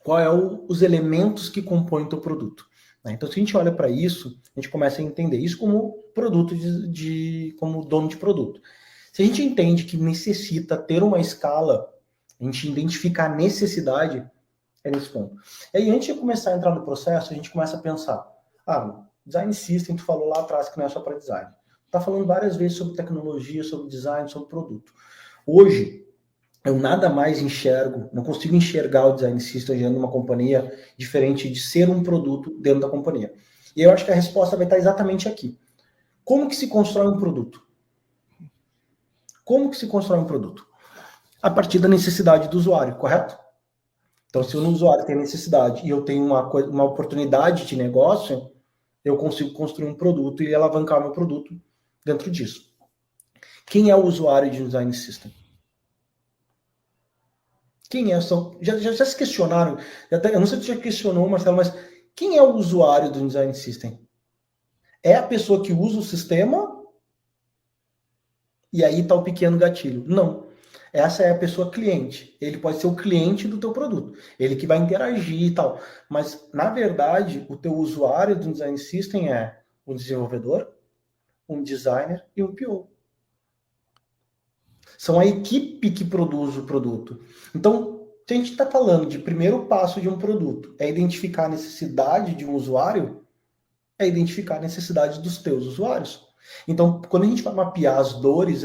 quais os elementos que compõem o teu produto. Então, se a gente olha para isso, a gente começa a entender isso como produto como dono de produto. Se a gente entende que necessita ter uma escala, a gente identifica a necessidade, é nesse ponto. E aí, antes de começar a entrar no processo, a gente começa a pensar, design system, tu falou lá atrás que não é só para design. Tá falando várias vezes sobre tecnologia, sobre design, sobre produto. Hoje, eu nada mais enxergo, não consigo enxergar o design system dentro de uma companhia diferente de ser um produto dentro da companhia. E eu acho que a resposta vai estar exatamente aqui. Como que se constrói um produto? Como que se constrói um produto? A partir da necessidade do usuário, correto? Então, se o usuário tem necessidade e eu tenho uma oportunidade de negócio, eu consigo construir um produto e alavancar meu produto dentro disso. Quem é o usuário de um design system? Quem é? Já se questionaram? Eu não sei se você já questionou, Marcelo, mas quem é o usuário do design system? É a pessoa que usa o sistema? E aí está o pequeno gatilho. Não. Essa é a pessoa cliente. Ele pode ser o cliente do teu produto. Ele que vai interagir e tal. Mas, na verdade, o teu usuário do design system é um desenvolvedor, um designer e um PO. São a equipe que produz o produto. Então, se a gente está falando de primeiro passo de um produto, é identificar a necessidade de um usuário, é identificar a necessidade dos teus usuários. Então, quando a gente vai mapear as dores,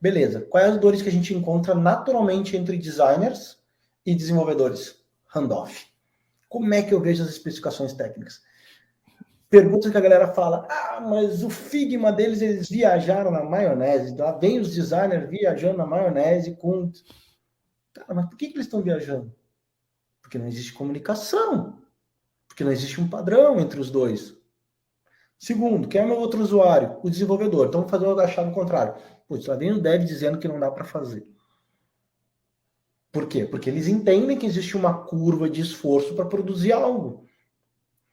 beleza, quais as dores que a gente encontra naturalmente entre designers e desenvolvedores? Handoff. Como é que eu vejo as especificações técnicas? Perguntas que a galera fala, mas o Figma deles, eles viajaram na maionese, lá vem os designers viajando na maionese com... Cara, mas por que eles estão viajando? Porque não existe comunicação, porque não existe um padrão entre os dois. Segundo, quem é o meu outro usuário? O desenvolvedor. Então, vamos fazer o agachado contrário. Putz, lá vem o dev dizendo que não dá para fazer. Por quê? Porque eles entendem que existe uma curva de esforço para produzir algo.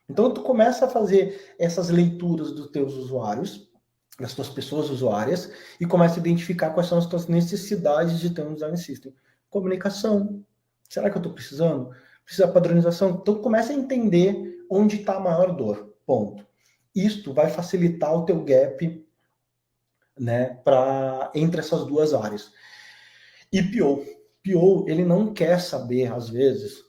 Então, tu começa a fazer essas leituras dos teus usuários, das tuas pessoas usuárias, e começa a identificar quais são as tuas necessidades de ter um design system. Comunicação. Será que eu estou precisando? Precisa de padronização? Então, começa a entender onde está a maior dor. Ponto. Isto vai facilitar o teu gap, né, entre essas duas áreas. E PO, ele não quer saber, às vezes,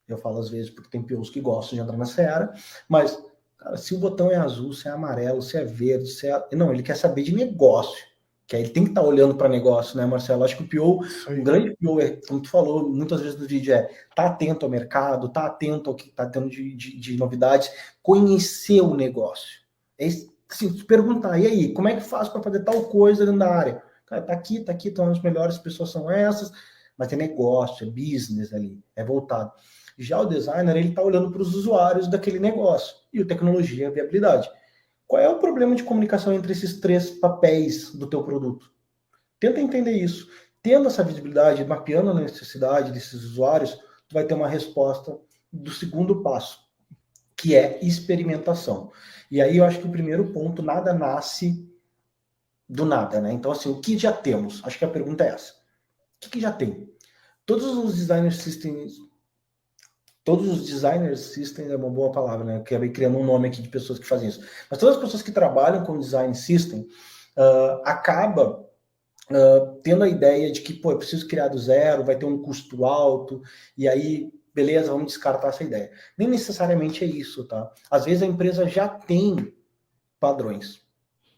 eu falo às vezes porque tem POs que gostam de entrar na seara, mas, cara, se o botão é azul, se é amarelo, se é verde, Não, ele quer saber de negócio, que aí ele tem que estar olhando para negócio, né, Marcelo? Acho que o PO, um grande PO, como tu falou muitas vezes no vídeo, tá atento ao mercado, tá atento ao que tá tendo de novidades, conhecer o negócio. Assim, perguntar, e aí, como é que faz para fazer tal coisa dentro da área? Cara, tá aqui, então as melhores pessoas são essas, mas é negócio, é business ali, é voltado. Já o designer, ele tá olhando para os usuários daquele negócio, e o tecnologia e a viabilidade. Qual é o problema de comunicação entre esses três papéis do teu produto? Tenta entender isso. Tendo essa visibilidade, mapeando a necessidade desses usuários, tu vai ter uma resposta do segundo passo, que é experimentação. E aí eu acho que o primeiro ponto, nada nasce do nada, né? Então, assim, o que já temos? Acho que a pergunta é essa. O que já tem? Todos os designer systems é uma boa palavra, né? Eu acabei criando um nome aqui de pessoas que fazem isso. Mas todas as pessoas que trabalham com design system acabam tendo a ideia de que, pô, eu preciso criar do zero, vai ter um custo alto, e aí, beleza, vamos descartar essa ideia. Nem necessariamente é isso, tá? Às vezes a empresa já tem padrões.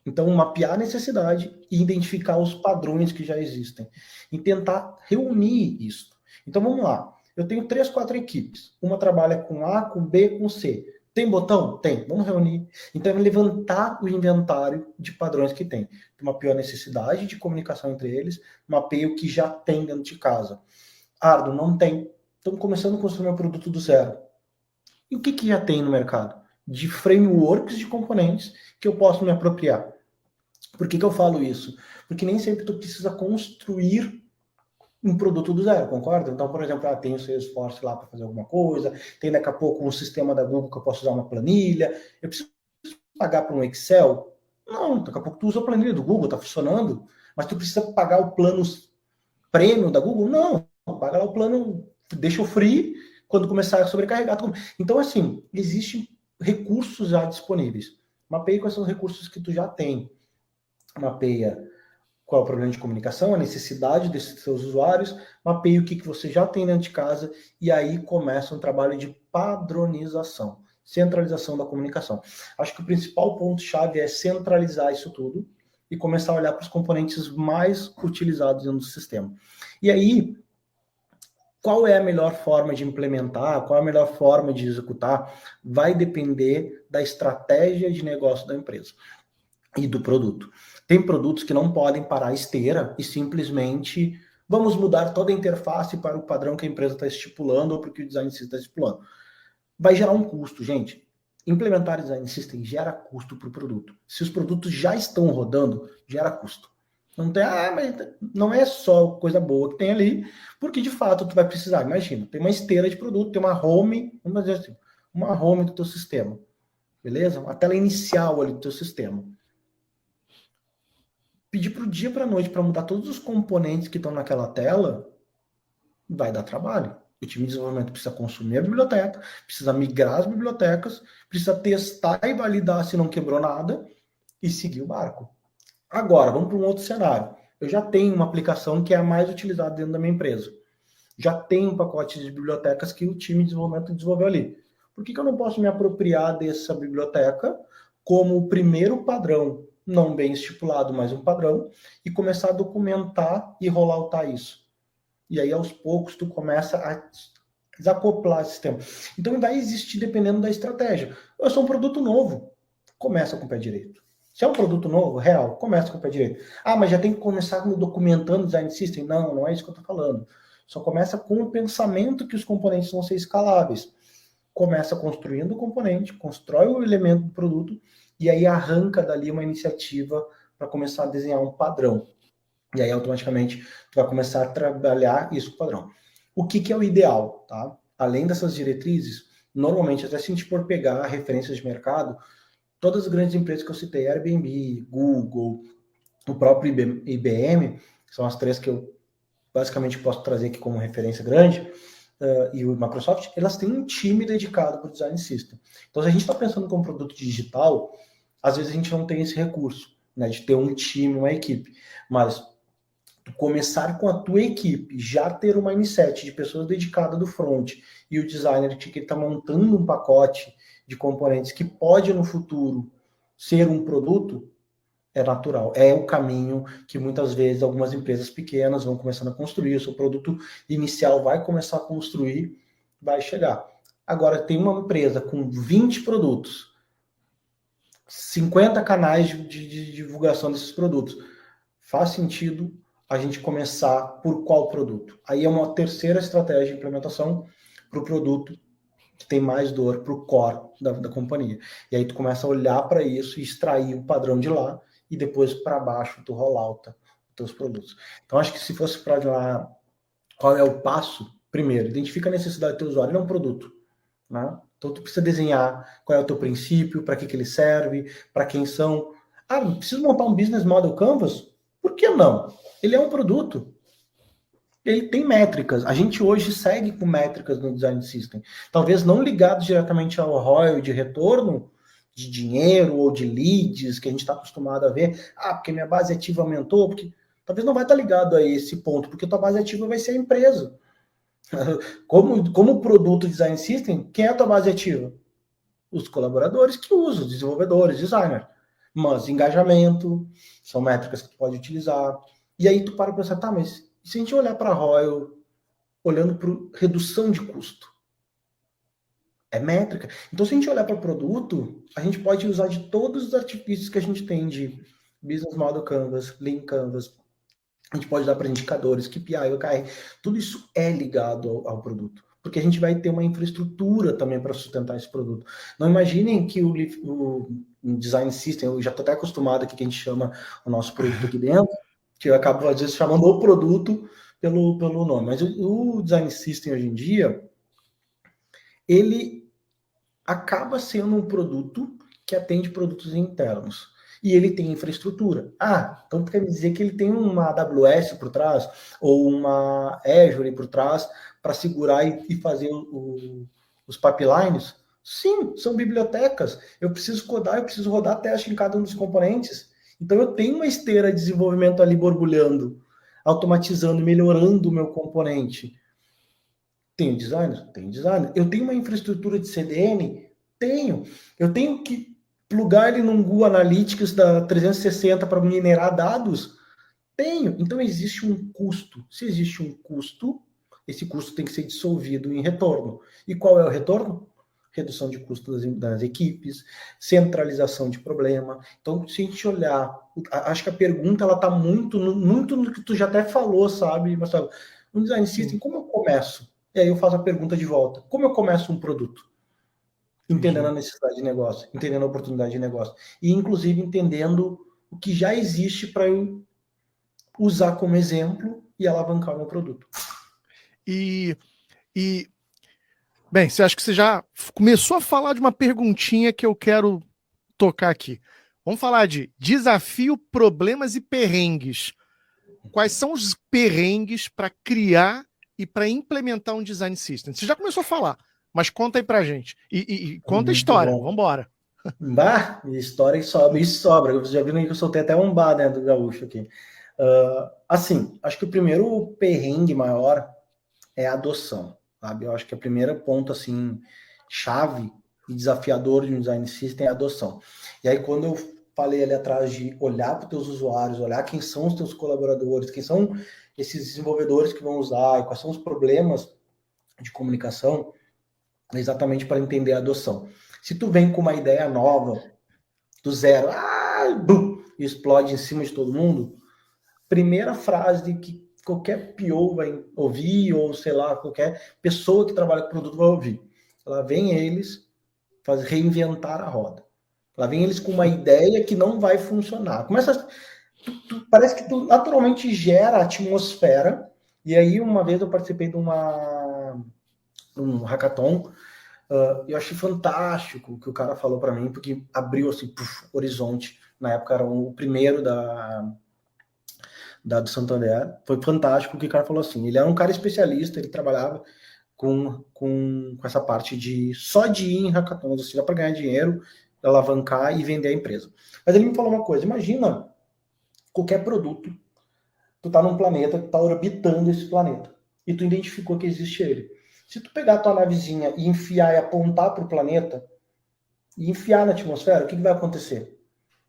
Então, mapear a necessidade e identificar os padrões que já existem. E tentar reunir isso. Então, vamos lá. Eu tenho 3, 4 equipes. Uma trabalha com A, com B, com C. Tem botão? Tem. Vamos reunir. Então, é levantar o inventário de padrões que tem. Mapeio a necessidade de comunicação entre eles, mapeio o que já tem dentro de casa. Ardo, não tem. Estamos começando a construir um produto do zero. E o que já tem no mercado? De frameworks de componentes que eu posso me apropriar. Por que eu falo isso? Porque nem sempre tu precisa construir um produto do zero, concorda? Então, por exemplo, tem o Salesforce lá para fazer alguma coisa, tem daqui a pouco um sistema da Google que eu posso usar uma planilha, eu preciso pagar para um Excel? Não, daqui a pouco tu usa a planilha do Google, tá funcionando, mas tu precisa pagar o plano premium da Google? Não, paga lá o plano, deixa o free, quando começar a sobrecarregar. Então, assim, existem recursos já disponíveis. Mapeie quais são os recursos que tu já tem. Mapeia qual é o problema de comunicação, a necessidade desses seus usuários, mapeia o que você já tem dentro de casa e aí começa um trabalho de padronização, centralização da comunicação. Acho que o principal ponto-chave é centralizar isso tudo e começar a olhar para os componentes mais utilizados dentro do sistema. E aí, qual é a melhor forma de implementar, qual é a melhor forma de executar, vai depender da estratégia de negócio da empresa e do produto. Tem produtos que não podem parar a esteira e simplesmente vamos mudar toda a interface para o padrão que a empresa está estipulando ou para o que o design está estipulando. Vai gerar um custo, gente. Implementar design system gera custo para o produto. Se os produtos já estão rodando, gera custo. Não tem, mas não é só coisa boa que tem ali, porque de fato tu vai precisar. Imagina, tem uma esteira de produto, tem uma home, vamos dizer assim, uma home do teu sistema, beleza? Uma tela inicial ali do teu sistema. Pedir para o dia para a noite para mudar todos os componentes que estão naquela tela, vai dar trabalho. O time de desenvolvimento precisa consumir a biblioteca, precisa migrar as bibliotecas, precisa testar e validar se não quebrou nada e seguir o barco. Agora, vamos para um outro cenário. Eu já tenho uma aplicação que é a mais utilizada dentro da minha empresa. Já tenho um pacote de bibliotecas que o time de desenvolvimento desenvolveu ali. Por que eu não posso me apropriar dessa biblioteca como o primeiro padrão, não bem estipulado, mas um padrão, e começar a documentar e rolloutar isso? E aí, aos poucos, tu começa a desacoplar esse sistema. Então, vai existir dependendo da estratégia. Eu sou um produto novo, começa com o pé direito. Se é um produto novo, real, começa com o pé direito. Mas já tem que começar documentando o design system? Não, não é isso que eu estou falando. Só começa com o pensamento que os componentes vão ser escaláveis. Começa construindo o componente, constrói o elemento do produto, e aí arranca dali uma iniciativa para começar a desenhar um padrão. E aí, automaticamente, tu vai começar a trabalhar isso com o padrão. O que é o ideal, tá? Além dessas diretrizes, normalmente, até se a gente for pegar referências de mercado, todas as grandes empresas que eu citei, Airbnb, Google, o próprio IBM, são as três que eu basicamente posso trazer aqui como referência grande, e o Microsoft, elas têm um time dedicado para o design system. Então, se a gente está pensando como produto digital, às vezes a gente não tem esse recurso, né, de ter um time, uma equipe, mas começar com a tua equipe, já ter uma mindset de pessoas dedicadas do front e o designer que está montando um pacote de componentes que pode no futuro ser um produto, é natural. É o caminho que muitas vezes algumas empresas pequenas vão começando a construir, o seu produto inicial vai começar a construir, vai chegar. Agora, tem uma empresa com 20 produtos, 50 canais de divulgação desses produtos. Faz sentido a gente começar por qual produto? Aí é uma terceira estratégia de implementação para o produto que tem mais dor, para o core da companhia. E aí tu começa a olhar para isso e extrair o padrão de lá e depois para baixo tu rollouta os teus produtos. Então acho que se fosse para lá, qual é o passo? Primeiro, identifica a necessidade do teu usuário, ele é um produto, né? Então tu precisa desenhar qual é o teu princípio, para que ele serve, para quem são. Preciso montar um business model canvas? Por que não? Ele é um produto. Ele tem métricas. A gente hoje segue com métricas no design system. Talvez não ligado diretamente ao ROI de retorno, de dinheiro ou de leads que a gente está acostumado a ver. Porque minha base ativa aumentou. Porque talvez não vai estar ligado a esse ponto, porque tua base ativa vai ser a empresa. Como produto design system, quem é a tua base ativa? Os colaboradores que usam, os desenvolvedores, designer. Mas engajamento, são métricas que tu pode utilizar. E aí tu para pensar, mas se a gente olhar para a ROI, olhando para redução de custo, é métrica. Então, se a gente olhar para o produto, a gente pode usar de todos os artifícios que a gente tem de Business Model Canvas, Lean Canvas, a gente pode usar para indicadores, KPI, OKR, tudo isso é ligado ao produto. Porque a gente vai ter uma infraestrutura também para sustentar esse produto. Não imaginem que o design system, eu já estou até acostumado aqui que a gente chama o nosso produto aqui dentro, que eu acabo às vezes chamando o produto pelo nome. Mas o design system hoje em dia, ele acaba sendo um produto que atende produtos internos. E ele tem infraestrutura. Então quer dizer que ele tem uma AWS por trás, ou uma Azure por trás, para segurar e fazer os pipelines? Sim, são bibliotecas. Eu preciso codar, eu preciso rodar teste em cada um dos componentes. Então eu tenho uma esteira de desenvolvimento ali borbulhando, automatizando, melhorando o meu componente. Tenho designer? Tenho designer. Eu tenho uma infraestrutura de CDN? Tenho. Eu tenho que plugar ele num Google Analytics da 360 para minerar dados? Tenho. Então existe um custo. Se existe um custo, esse custo tem que ser dissolvido em retorno. E qual é o retorno? Redução de custos das equipes, centralização de problema. Então, se a gente olhar, acho que a pergunta ela está muito no que tu já até falou, sabe, Marcelo? No design system, como eu começo? E aí eu faço a pergunta de volta. Como eu começo um produto? entendendo a necessidade de negócio, entendendo a oportunidade de negócio, e inclusive entendendo o que já existe para eu usar como exemplo e alavancar o meu produto. Bem, você acha que você já começou a falar de uma perguntinha que eu quero tocar aqui. Vamos falar de desafio, problemas e perrengues. Quais são os perrengues para criar e para implementar um design system? Você já começou a falar, mas conta aí pra gente. E conta a história, vamos embora. Bah, história e sobra. Vocês já viram que eu soltei até um bar, né, do gaúcho aqui. Assim, acho que o primeiro perrengue maior é a adoção, sabe? Eu acho que o primeiro ponto, assim, chave e desafiador de um design system é a adoção. E aí, quando eu falei ali atrás de olhar para os teus usuários, olhar quem são os teus colaboradores, quem são esses desenvolvedores que vão usar e quais são os problemas de comunicação, é exatamente para entender a adoção. Se tu vem com uma ideia nova, do zero, e explode em cima de todo mundo, primeira frase que qualquer PO vai ouvir, ou sei lá, qualquer pessoa que trabalha com produto vai ouvir. Lá vem eles reinventar a roda. Lá vem eles com uma ideia que não vai funcionar. Começa, parece que tu naturalmente gera a atmosfera. E aí, uma vez eu participei de um hackathon, eu achei fantástico o que o cara falou para mim, porque abriu assim, horizonte. Na época era o primeiro do Santander. Foi fantástico o que o cara falou assim. Ele era um cara especialista, ele trabalhava com essa parte só de ir em hackathons, assim, para ganhar dinheiro, alavancar e vender a empresa. Mas ele me falou uma coisa, imagina qualquer produto, tu tá num planeta, tu tá orbitando esse planeta, e tu identificou que existe ele. Se tu pegar a tua navezinha e enfiar e apontar para o planeta, e enfiar na atmosfera, o que vai acontecer?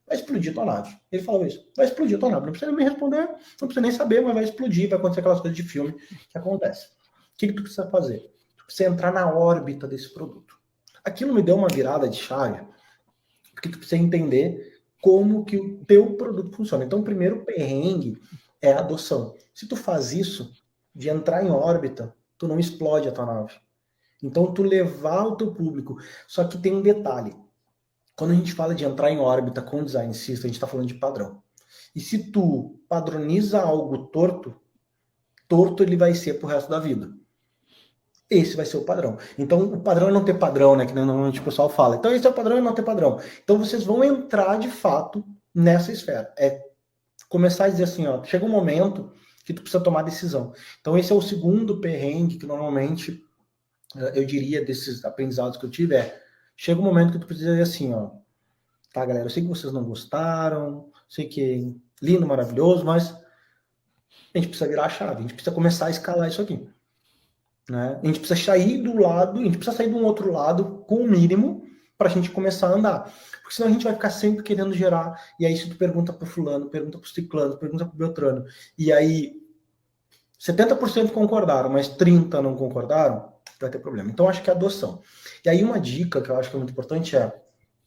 Vai explodir tua nave. Ele falou isso. Vai explodir tua nave. Não precisa me responder, não precisa nem saber, mas vai explodir, vai acontecer aquelas coisas de filme que acontecem. O que tu precisa fazer? Tu precisa entrar na órbita desse produto. Aquilo me deu uma virada de chave, porque tu precisa entender como que o teu produto funciona. Então, o primeiro perrengue é a adoção. Se tu faz isso, de entrar em órbita, tu não explode a tua nave. Então, tu levar o teu público. Só que tem um detalhe. Quando a gente fala de entrar em órbita com design system, a gente está falando de padrão. E se tu padroniza algo torto, ele vai ser pro resto da vida. Esse vai ser o padrão. Então, o padrão é não ter padrão, né? Que normalmente o pessoal fala. Então, esse é o padrão, é não ter padrão. Então, vocês vão entrar, de fato, nessa esfera. É começar a dizer assim, ó, chega um momento que tu precisa tomar decisão. Então, esse é o segundo perrengue que, normalmente, eu diria, desses aprendizados que eu tive, chega um momento que tu precisa dizer assim, ó, tá, galera, eu sei que vocês não gostaram, sei que é lindo, maravilhoso, mas a gente precisa virar a chave, a gente precisa começar a escalar isso aqui. Né? A gente precisa sair do lado, a gente precisa sair de um outro lado com o mínimo para a gente começar a andar. Porque senão a gente vai ficar sempre querendo gerar, e aí se tu pergunta pro fulano, pergunta pro ciclano, pergunta pro beltrano, e aí 70% concordaram, mas 30% não concordaram, vai ter problema. Então, acho que é adoção. E aí, uma dica que eu acho que é muito importante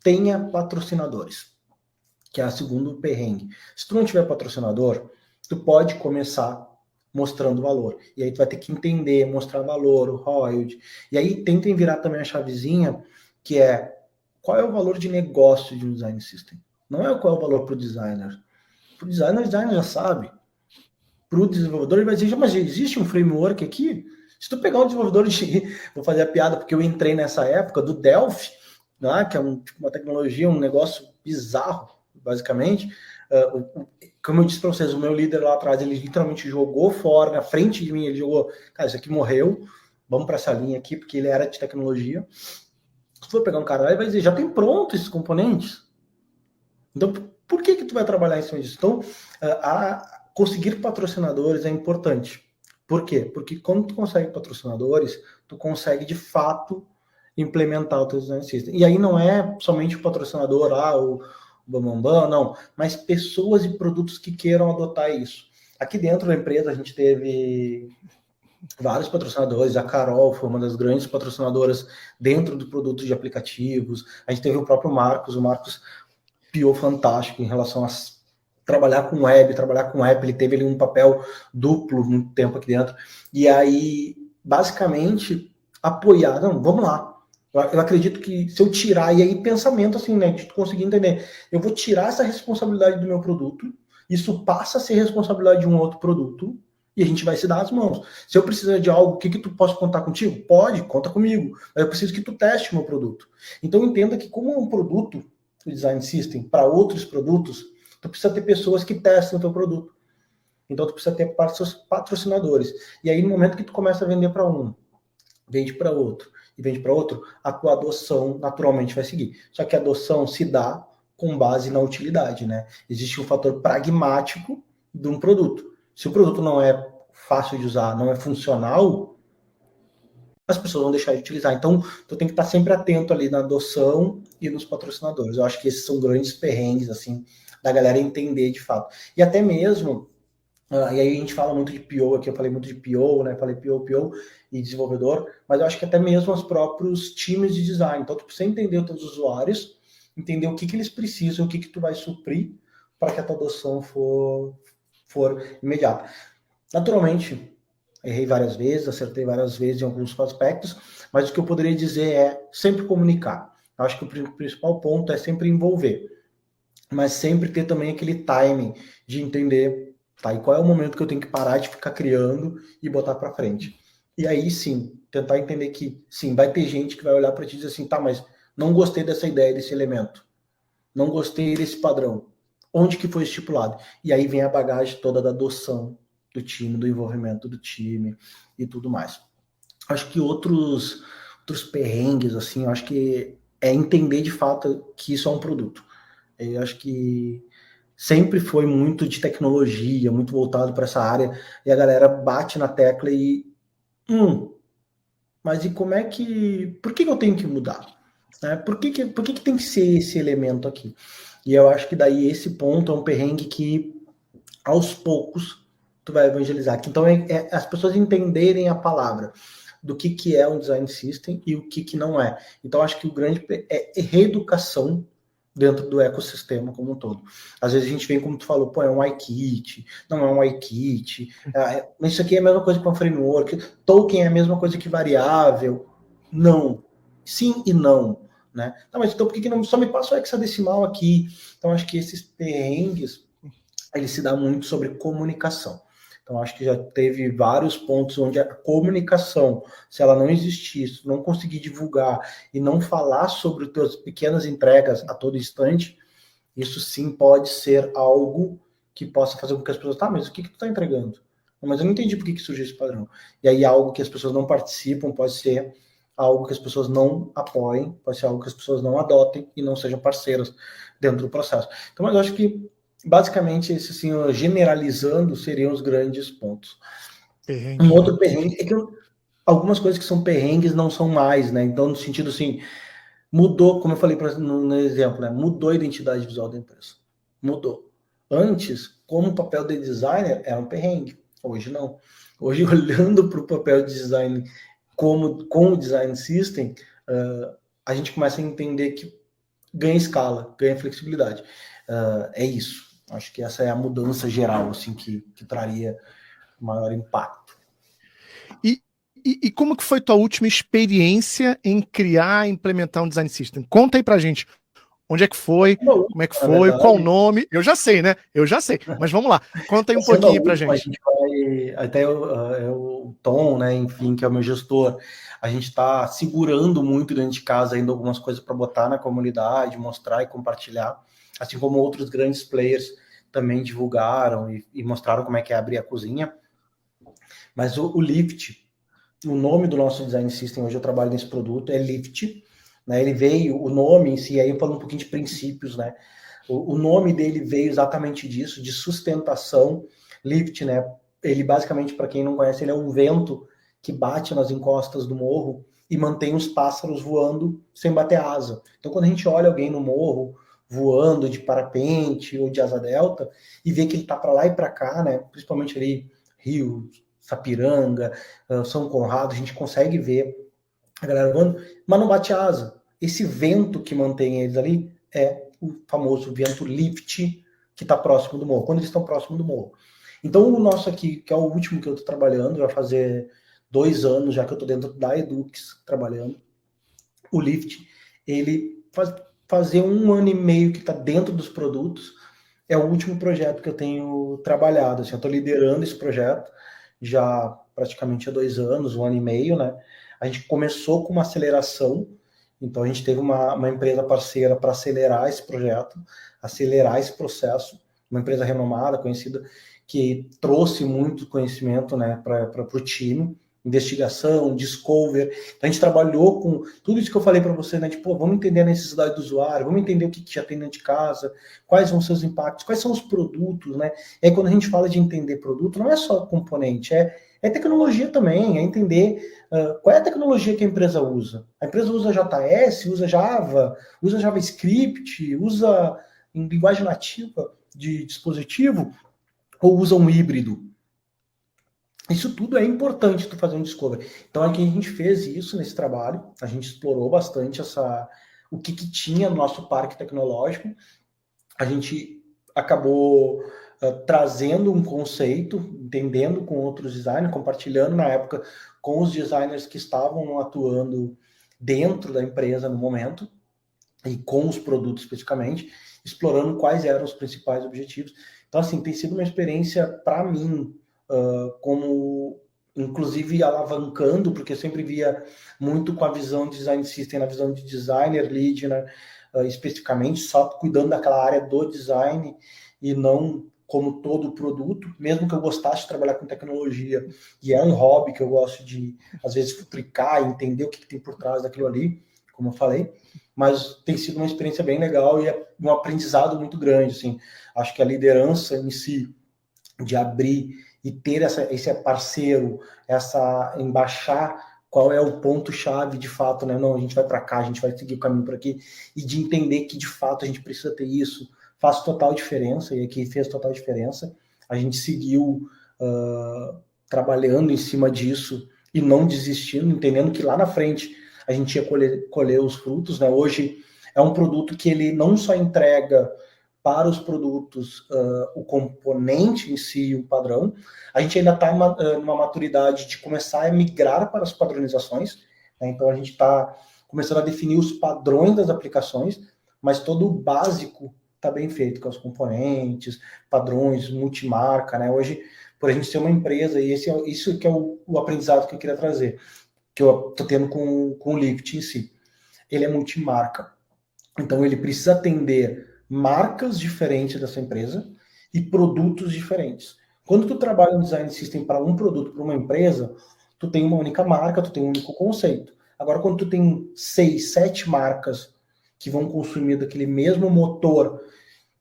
tenha patrocinadores, que é a segundo perrengue. Se tu não tiver patrocinador, tu pode começar mostrando valor. E aí tu vai ter que entender, mostrar valor, o royalty. E aí tentem virar também a chavezinha, que é qual é o valor de negócio de um design system. Não é qual é o valor para o designer. Para o designer, já sabe. Para o desenvolvedor, ele vai dizer, mas existe um framework aqui? Se tu pegar um desenvolvedor vou fazer a piada, porque eu entrei nessa época do Delphi, né, que é uma tecnologia, um negócio bizarro, basicamente. Como eu disse para vocês, o meu líder lá atrás, ele literalmente jogou fora, na frente de mim, ele jogou, cara, isso aqui morreu, vamos para essa linha aqui, porque ele era de tecnologia. Se tu for pegar um cara lá, ele vai dizer, já tem pronto esses componentes? Então, por que tu vai trabalhar em cima disso? Então, conseguir patrocinadores é importante. Por quê? Porque quando tu consegue patrocinadores, tu consegue, de fato, implementar o teu design system. E aí não é somente o patrocinador, o Bambambam, não, mas pessoas e produtos que queiram adotar isso. Aqui dentro da empresa a gente teve vários patrocinadores, a Carol foi uma das grandes patrocinadoras dentro do produto de aplicativos, a gente teve o próprio Marcos, o Marcos piou fantástico em relação a trabalhar com web, trabalhar com app, ele teve ali um papel duplo muito tempo aqui dentro, e aí, basicamente, apoiar, não, vamos lá, Eu acredito que se eu tirar, e aí pensamento assim, né, de conseguir entender, eu vou tirar essa responsabilidade do meu produto, isso passa a ser responsabilidade de um outro produto, e a gente vai se dar as mãos. Se eu precisar de algo, o que tu posso contar contigo? Pode, conta comigo, mas eu preciso que tu teste o meu produto. Então entenda que como é um produto, o Design System, para outros produtos, tu precisa ter pessoas que testem o teu produto. Então tu precisa ter patrocinadores. E aí no momento que tu começa a vender para um, vende para outro, e vende para outro, a tua adoção naturalmente vai seguir. Só que a adoção se dá com base na utilidade, né? Existe um fator pragmático de um produto. Se o produto não é fácil de usar, não é funcional, as pessoas vão deixar de utilizar. Então, tu tem que estar sempre atento ali na adoção e nos patrocinadores. Eu acho que esses são grandes perrengues, assim, da galera entender de fato. E até mesmo, e aí a gente fala muito de PO aqui, eu falei muito de PO, né? Falei PO e desenvolvedor, mas eu acho que até mesmo os próprios times de design. Então, tu precisa entender os teus usuários, entender o que eles precisam, o que tu vai suprir para que a tua adoção for imediata. Naturalmente, errei várias vezes, acertei várias vezes em alguns aspectos, mas o que eu poderia dizer é sempre comunicar. Eu acho que o principal ponto é sempre envolver, mas sempre ter também aquele timing de entender, tá, e qual é o momento que eu tenho que parar de ficar criando e botar para frente. E aí sim, tentar entender que sim, vai ter gente que vai olhar para ti e dizer assim, tá, mas não gostei dessa ideia, desse elemento, não gostei desse padrão, onde que foi estipulado? E aí vem a bagagem toda da adoção do time, do envolvimento do time e tudo mais. Acho que outros perrengues, assim, eu acho que é entender de fato que isso é um produto. Eu acho que sempre foi muito de tecnologia, muito voltado para essa área, e a galera bate na tecla e mas e como é que... Por que eu tenho que mudar? Né? Por que tem que ser esse elemento aqui? E eu acho que daí esse ponto é um perrengue que, aos poucos, tu vai evangelizar. Então, as pessoas entenderem a palavra do que é um design system e o que não é. Então, acho que o grande é reeducação dentro do ecossistema como um todo. Às vezes a gente vem, como tu falou, pô, é um iKit, não é um iKit, isso aqui é a mesma coisa que um framework, token é a mesma coisa que variável. Não. Sim e não. Né? Não, mas então por que não só me passa o hexadecimal aqui? Então acho que esses perrengues, ele se dá muito sobre comunicação. Então, acho que já teve vários pontos onde a comunicação, se ela não existisse, não conseguir divulgar e não falar sobre as tuas pequenas entregas a todo instante, isso sim pode ser algo que possa fazer com que as pessoas, tá, mas o que tu está entregando? Mas eu não entendi por que surgiu esse padrão. E aí algo que as pessoas não participam pode ser algo que as pessoas não apoiem, pode ser algo que as pessoas não adotem e não sejam parceiras dentro do processo. Então, mas eu acho que basicamente, esse, assim, generalizando, seriam os grandes pontos. Perrengue. Um outro perrengue é que algumas coisas que são perrengues não são mais, né? Então, no sentido assim, mudou, como eu falei no exemplo, né? Mudou a identidade visual da empresa. Mudou. Antes, como papel de designer, era um perrengue. Hoje não. Hoje, olhando para o papel de design com o design system, a gente começa a entender que ganha escala, ganha flexibilidade. É isso. Acho que essa é a mudança geral, assim, que traria maior impacto. E como que foi tua última experiência em criar e implementar um design system? Conta aí pra gente. Onde é que foi? Como é que foi? Qual o nome? Eu já sei, né? Eu já sei. Mas vamos lá. Conta aí um pouquinho pra gente. A gente vai, até o Tom, né, enfim, que é o meu gestor, a gente está segurando muito dentro de casa ainda algumas coisas para botar na comunidade, mostrar e compartilhar, assim como outros grandes players também divulgaram e mostraram como é que é abrir a cozinha. Mas o Lift, o nome do nosso design system, hoje eu trabalho nesse produto, é Lift, né? Ele veio, o nome em si, aí eu falo um pouquinho de princípios, né? O nome dele veio exatamente disso, de sustentação. Lift, né? Ele basicamente, para quem não conhece, ele é um vento que bate nas encostas do morro e mantém os pássaros voando sem bater asa. Então, quando a gente olha alguém no morro voando de parapente ou de asa delta e vê que ele está para lá e para cá, né? Principalmente ali Rio, Sapiranga, São Conrado, a gente consegue ver a galera voando, mas não bate asa. Esse vento que mantém eles ali é o famoso vento lift que está próximo do morro, quando eles estão próximo do morro. Então, o nosso aqui, que é o último que eu estou trabalhando, vai fazer 2 anos já que eu estou dentro da Edux trabalhando, o Lift, ele fazer 1 ano e meio que está dentro dos produtos, é o último projeto que eu tenho trabalhado. Assim, eu estou liderando esse projeto já praticamente há 2 anos, 1 ano e meio, né? A gente começou com uma aceleração, então a gente teve uma empresa parceira para acelerar esse projeto, acelerar esse processo, uma empresa renomada, conhecida, que trouxe muito conhecimento, né, para o time, investigação, discover. Então a gente trabalhou com tudo isso que eu falei para você, né? Tipo, vamos entender a necessidade do usuário, vamos entender o que já tem dentro de casa, quais vão ser os impactos, quais são os produtos, né? E aí quando a gente fala de entender produto, não é só componente, é tecnologia também, é entender qual é a tecnologia que a empresa usa. A empresa usa JS, usa Java, usa JavaScript, usa em linguagem nativa de dispositivo, ou usa um híbrido. Isso tudo é importante tu fazer um discovery. Então aqui a gente fez isso nesse trabalho, a gente explorou bastante o que tinha no nosso parque tecnológico, a gente acabou trazendo um conceito, entendendo com outros designers, compartilhando na época com os designers que estavam atuando dentro da empresa no momento, e com os produtos especificamente, explorando quais eram os principais objetivos. Então, assim, tem sido uma experiência para mim, como inclusive alavancando, porque eu sempre via muito com a visão de design system, na visão de designer lead, né, especificamente, só cuidando daquela área do design e não como todo o produto, mesmo que eu gostasse de trabalhar com tecnologia, e é um hobby que eu gosto de, às vezes, futricar e entender o que tem por trás daquilo ali, como eu falei, mas tem sido uma experiência bem legal e é um aprendizado muito grande, assim. Acho que a liderança em si, de abrir e ter esse parceiro, embaixar qual é o ponto-chave de fato, né? Não, a gente vai para cá, a gente vai seguir o caminho por aqui, e de entender que de fato a gente precisa ter isso, faz total diferença, e aqui fez total diferença. A gente seguiu trabalhando em cima disso e não desistindo, entendendo que lá na frente a gente ia colher os frutos, né? Hoje é um produto que ele não só entrega para os produtos o componente em si, o padrão, a gente ainda está numa maturidade de começar a migrar para as padronizações, né? Então a gente está começando a definir os padrões das aplicações, mas todo o básico está bem feito, com os componentes, padrões, multimarca, né? Hoje, por a gente ser uma empresa, e isso que é o aprendizado que eu queria trazer, que eu estou tendo com o Lift em si. Ele é multimarca. Então, ele precisa atender marcas diferentes dessa empresa e produtos diferentes. Quando tu trabalha um design system para um produto, para uma empresa, tu tem uma única marca, tu tem um único conceito. Agora, quando tu tem 6, 7 marcas que vão consumir daquele mesmo motor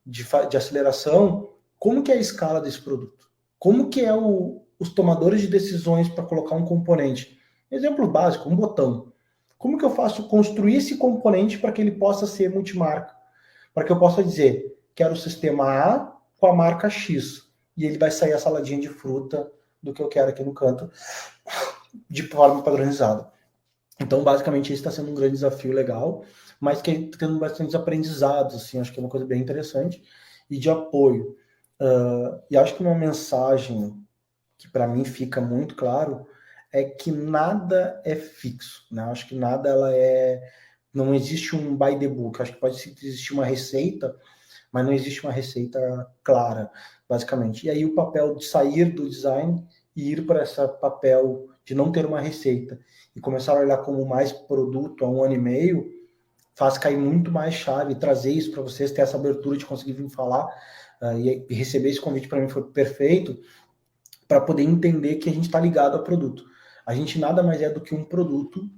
de aceleração, como que é a escala desse produto? Como que é os tomadores de decisões para colocar um componente? Exemplo básico, um botão. Como que eu faço construir esse componente para que ele possa ser multimarca? Para que eu possa dizer, quero o sistema A com a marca X, e ele vai sair a saladinha de fruta do que eu quero aqui no canto, de forma padronizada. Então, basicamente, esse está sendo um grande desafio legal, mas que está tendo bastante aprendizados, assim, acho que é uma coisa bem interessante, e de apoio. E acho que uma mensagem que para mim fica muito claro é que nada é fixo, né? Acho que nada não existe um by the book. Acho que pode existir uma receita, mas não existe uma receita clara, basicamente. E aí o papel de sair do design e ir para esse papel de não ter uma receita e começar a olhar como mais produto há 1 ano e meio, faz cair muito mais chave, trazer isso para vocês, ter essa abertura de conseguir vir falar e receber esse convite para mim foi perfeito, para poder entender que a gente está ligado ao produto. A gente nada mais é do que um produto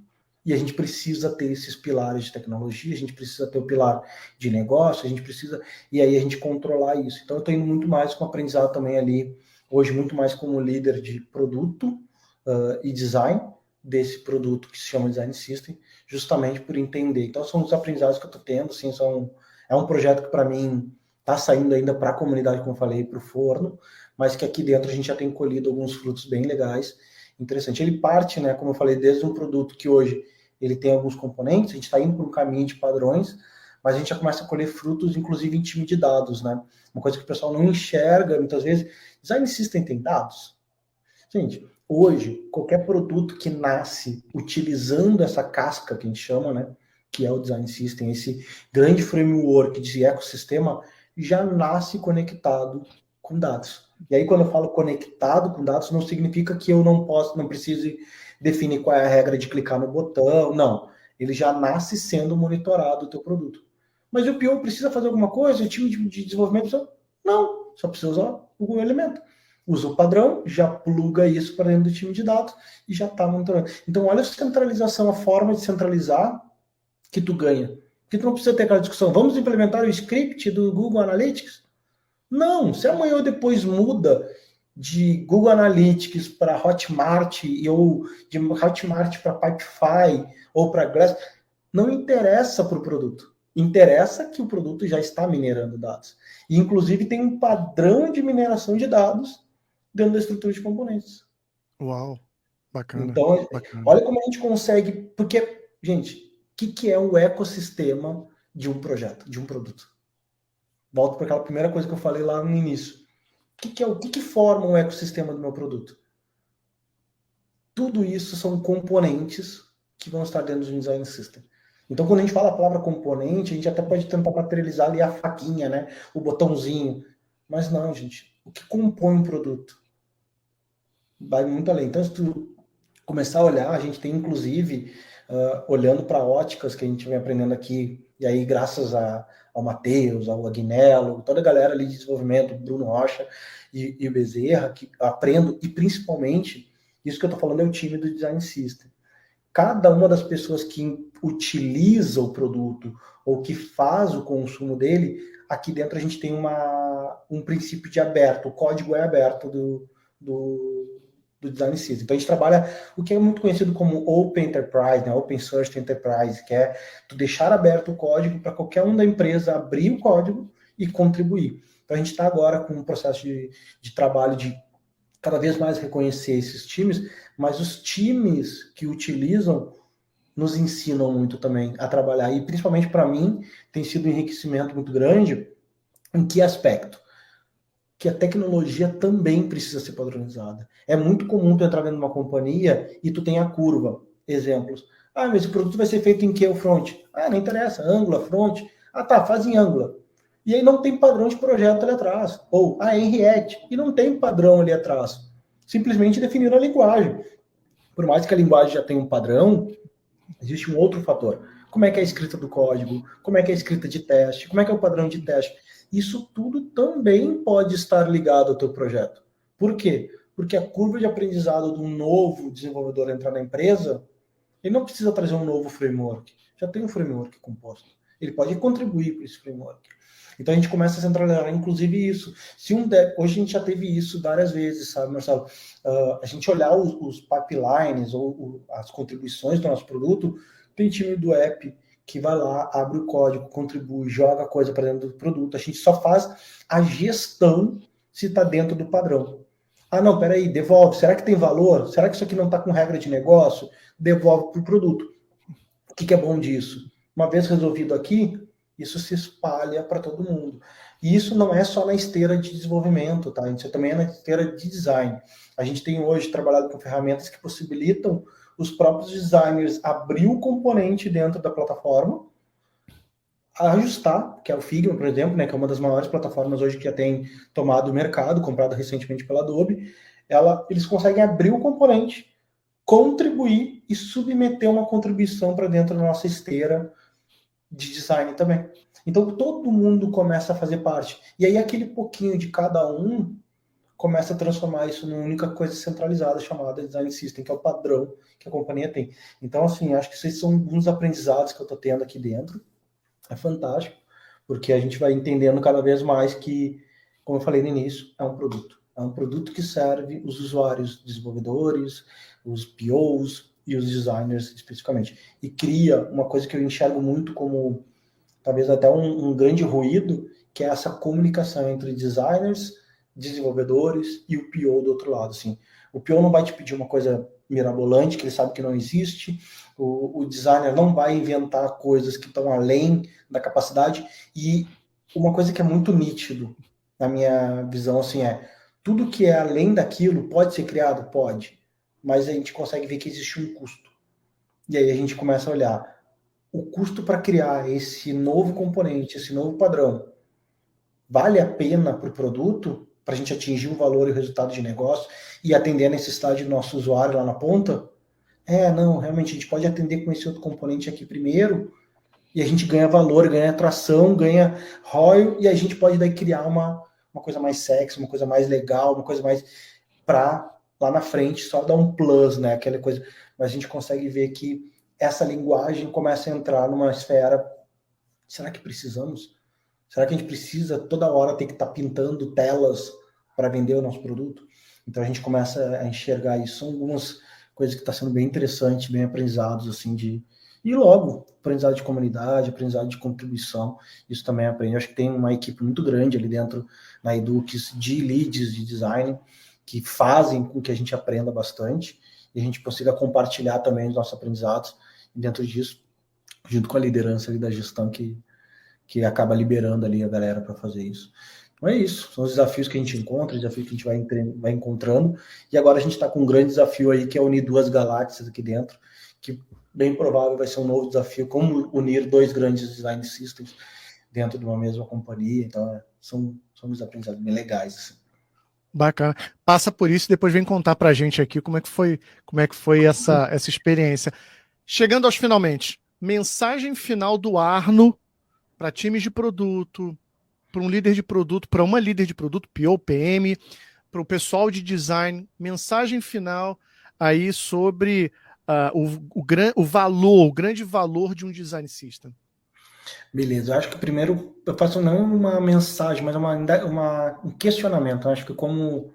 e a gente precisa ter esses pilares de tecnologia, a gente precisa ter o pilar de negócio, a gente precisa, e aí a gente controlar isso. Então eu estou indo muito mais com aprendizado também ali, hoje muito mais como líder de produto e design desse produto que se chama Design System, justamente por entender. Então são os aprendizados que eu estou tendo, assim, é um projeto que para mim está saindo ainda para a comunidade, como eu falei, para o forno, mas que aqui dentro a gente já tem colhido alguns frutos bem legais, interessante. Ele parte, né, como eu falei, desde um produto que hoje ele tem alguns componentes, a gente está indo por um caminho de padrões, mas a gente já começa a colher frutos, inclusive em time de dados, né? Uma coisa que o pessoal não enxerga, muitas vezes, Design System tem dados? Gente, Hoje, qualquer produto que nasce utilizando essa casca que a gente chama, né, que é o Design System, esse grande framework de ecossistema, já nasce conectado com dados. E aí, quando eu falo conectado com dados, não significa que eu não precise definir qual é a regra de clicar no botão, não. Ele já nasce sendo monitorado o teu produto. Mas o PO precisa fazer alguma coisa? O time de desenvolvimento precisa? Não, só precisa usar o elemento. Usa o padrão, já pluga isso para dentro do time de dados e já está monitorando. Então, olha a centralização, a forma de centralizar que tu ganha. Porque tu não precisa ter aquela discussão, vamos implementar o script do Google Analytics? Não, se amanhã ou depois muda de Google Analytics para Hotmart ou de Hotmart para Pipefy ou para Glass, não interessa para o produto. Interessa que o produto já está minerando dados. E, inclusive, tem um padrão de mineração de dados dentro da estrutura de componentes. Uau, bacana. Então, bacana. Olha como a gente consegue... Porque, gente, o que é o ecossistema de um projeto, de um produto? Volto para aquela primeira coisa que eu falei lá no início. O que forma um ecossistema do meu produto? Tudo isso são componentes que vão estar dentro de um design system. Então, quando a gente fala a palavra componente, a gente até pode tentar materializar ali a faquinha, né? O botãozinho. Mas não, gente. O que compõe um produto? Vai muito além. Então, se tu começar a olhar, a gente tem, inclusive, olhando para óticas que a gente vem aprendendo aqui, e aí graças ao Matheus, ao Agnello, toda a galera ali de desenvolvimento, Bruno Rocha e o Bezerra, que aprendo, e principalmente, isso que eu estou falando é o time do Design System. Cada uma das pessoas que utiliza o produto ou que faz o consumo dele, aqui dentro a gente tem um princípio de aberto, o código é aberto do Design System. Então a gente trabalha o que é muito conhecido como Open Enterprise, né? Open Source Enterprise, que é tu deixar aberto o código para qualquer um da empresa abrir o código e contribuir. Então a gente está agora com um processo de trabalho de cada vez mais reconhecer esses times, mas os times que utilizam nos ensinam muito também a trabalhar. E principalmente para mim tem sido um enriquecimento muito grande. Em que aspecto? Que a tecnologia também precisa ser padronizada. É muito comum tu entrar dentro de uma companhia e tu tem a curva. Exemplos. Ah, mas esse produto vai ser feito em que o front? Ah, não interessa. Angular, front. Ah, tá, faz em Angular. E aí não tem padrão de projeto ali atrás. Ou, em React. E não tem padrão ali atrás. Simplesmente definiram a linguagem. Por mais que a linguagem já tenha um padrão, existe um outro fator. Como é que é a escrita do código? Como é que é a escrita de teste? Como é que é o padrão de teste? Isso tudo também pode estar ligado ao teu projeto. Por quê? Porque a curva de aprendizado de um novo desenvolvedor entrar na empresa, ele não precisa trazer um novo framework. Já tem um framework composto. Ele pode contribuir para esse framework. Então a gente começa a centralizar, inclusive, isso. Hoje a gente já teve isso várias vezes, sabe, Marcelo? A gente olhar os pipelines ou as contribuições do nosso produto, tem time do app que vai lá, abre o código, contribui, joga a coisa para dentro do produto. A gente só faz a gestão se está dentro do padrão. Ah, não, peraí, devolve. Será que tem valor? Será que isso aqui não está com regra de negócio? Devolve para o produto. O que é bom disso? Uma vez resolvido aqui, isso se espalha para todo mundo. E isso não é só na esteira de desenvolvimento, tá? Isso também é na esteira de design. A gente tem hoje trabalhado com ferramentas que possibilitam os próprios designers abrir o componente dentro da plataforma, ajustar, que é o Figma, por exemplo, né, que é uma das maiores plataformas hoje que já tem tomado o mercado, comprada recentemente pela Adobe. Eles conseguem abrir o componente, contribuir e submeter uma contribuição para dentro da nossa esteira de design também. Então todo mundo começa a fazer parte. E aí aquele pouquinho de cada um começa a transformar isso numa única coisa centralizada chamada Design System, que é o padrão que a companhia tem. Então, assim, acho que esses são alguns aprendizados que eu estou tendo aqui dentro. É fantástico, porque a gente vai entendendo cada vez mais que, como eu falei no início, é um produto. É um produto que serve os usuários, desenvolvedores, os POs e os designers especificamente. E cria uma coisa que eu enxergo muito como, talvez até um grande ruído, que é essa comunicação entre designers, desenvolvedores e o PO do outro lado. Assim. O PO não vai te pedir uma coisa mirabolante, que ele sabe que não existe, o designer não vai inventar coisas que estão além da capacidade, e uma coisa que é muito nítido, na minha visão, assim, tudo que é além daquilo pode ser criado? Pode. mas a gente consegue ver que existe um custo. E aí a gente começa a olhar o custo para criar esse novo componente, esse novo padrão, vale a pena para o produto, para a gente atingir o valor e o resultado de negócio e atender a necessidade do nosso usuário lá na ponta? Não, realmente a gente pode atender com esse outro componente aqui primeiro, e a gente ganha valor, ganha atração, ganha ROI, e a gente pode daí criar uma coisa mais sexy, uma coisa mais legal, uma coisa mais para lá na frente só dar um plus, né? Aquela coisa. Mas a gente consegue ver que essa linguagem começa a entrar numa esfera. Será que precisamos? Será que a gente precisa toda hora ter que estar pintando telas para vender o nosso produto? Então a gente começa a enxergar isso. São algumas coisas que estão sendo bem interessantes, bem aprendizados, assim, E logo, aprendizado de comunidade, aprendizado de contribuição, isso também aprende. Eu acho que tem uma equipe muito grande ali dentro na Edux de leads de design que fazem com que a gente aprenda bastante e a gente consiga compartilhar também os nossos aprendizados e dentro disso, junto com a liderança ali da gestão que acaba liberando ali a galera para fazer isso. Então é isso, são os desafios que a gente encontra, os desafios que a gente vai encontrando, e agora a gente está com um grande desafio aí, que é unir duas galáxias aqui dentro, que bem provável vai ser um novo desafio, como unir dois grandes design systems dentro de uma mesma companhia. Então são os aprendizados bem legais, assim. Bacana. Passa por isso e depois vem contar pra gente aqui como é que foi essa experiência. Chegando aos finalmente, mensagem final do Arno para times de produto, para um líder de produto, para uma líder de produto, PO, PM, para o pessoal de design, mensagem final aí sobre o grande valor de um design system. Beleza, eu acho que primeiro eu faço não uma mensagem, mas um questionamento. Eu acho que como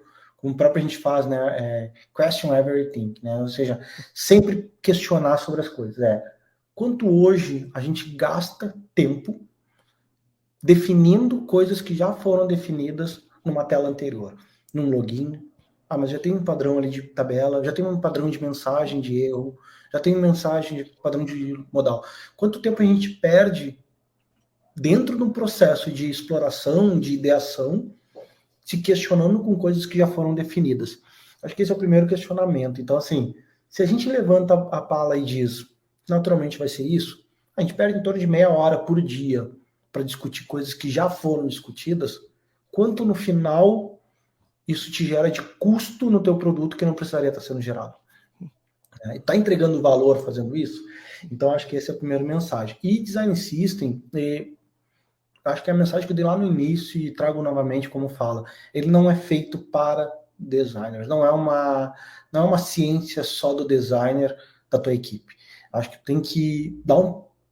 próprio a gente faz, né, question everything, né, ou seja, sempre questionar sobre as coisas. Quanto hoje a gente gasta tempo definindo coisas que já foram definidas numa tela anterior, num login. Mas já tem um padrão ali de tabela, já tem um padrão de mensagem de erro, já tem mensagem de padrão de modal. Quanto tempo a gente perde dentro de um processo de exploração, de ideação, se questionando com coisas que já foram definidas? Acho que esse é o primeiro questionamento. Então, assim, se a gente levanta a pala e diz, naturalmente vai ser isso, a gente perde em torno de meia hora por dia para discutir coisas que já foram discutidas, quanto no final isso te gera de custo no teu produto que não precisaria estar sendo gerado. Está entregando valor fazendo isso? Então, acho que essa é a primeira mensagem. E Design System, acho que é a mensagem que eu dei lá no início e trago novamente como fala. Ele não é feito para designers, não é uma ciência só do designer da tua equipe. Acho que tem que dar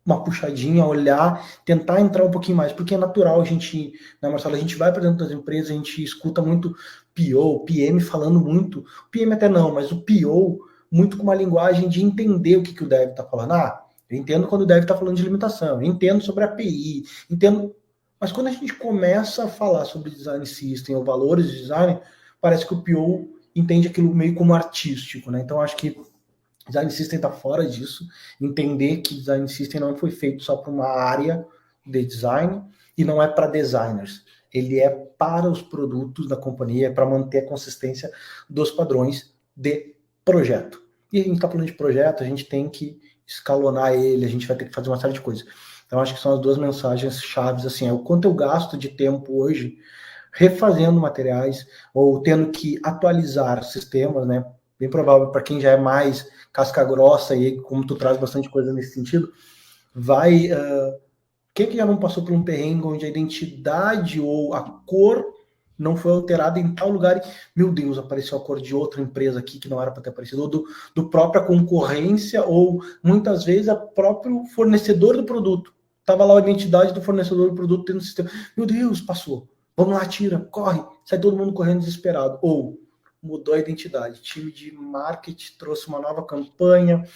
uma puxadinha, olhar, tentar entrar um pouquinho mais, porque é natural a gente, né, Marcelo, a gente vai para dentro das empresas, a gente escuta muito PO, PM falando muito, PM até não, mas o PO muito com uma linguagem de entender o que o dev está falando. Eu entendo quando o dev está falando de limitação, eu entendo sobre API, entendo, mas quando a gente começa a falar sobre design system ou valores de design, parece que o PO entende aquilo meio como artístico, né? Então acho que Design System está fora disso, entender que Design System não foi feito só para uma área de design e não é para designers. Ele é para os produtos da companhia, é para manter a consistência dos padrões de projeto. E a gente está falando de projeto, a gente tem que escalonar ele, a gente vai ter que fazer uma série de coisas. Então, acho que são as duas mensagens chaves, assim, o quanto eu gasto de tempo hoje refazendo materiais ou tendo que atualizar sistemas, né? Bem provável para quem já é mais casca grossa e como tu traz bastante coisa nesse sentido, vai... quem que já não passou por um perrengue onde a identidade ou a cor não foi alterada em tal lugar e, meu Deus, apareceu a cor de outra empresa aqui que não era para ter aparecido, ou do própria concorrência, ou muitas vezes o próprio fornecedor do produto. Estava lá a identidade do fornecedor do produto dentro do sistema. Meu Deus, passou. Vamos lá, tira, corre. Sai todo mundo correndo desesperado. Ou mudou a identidade. Time de marketing trouxe uma nova campanha,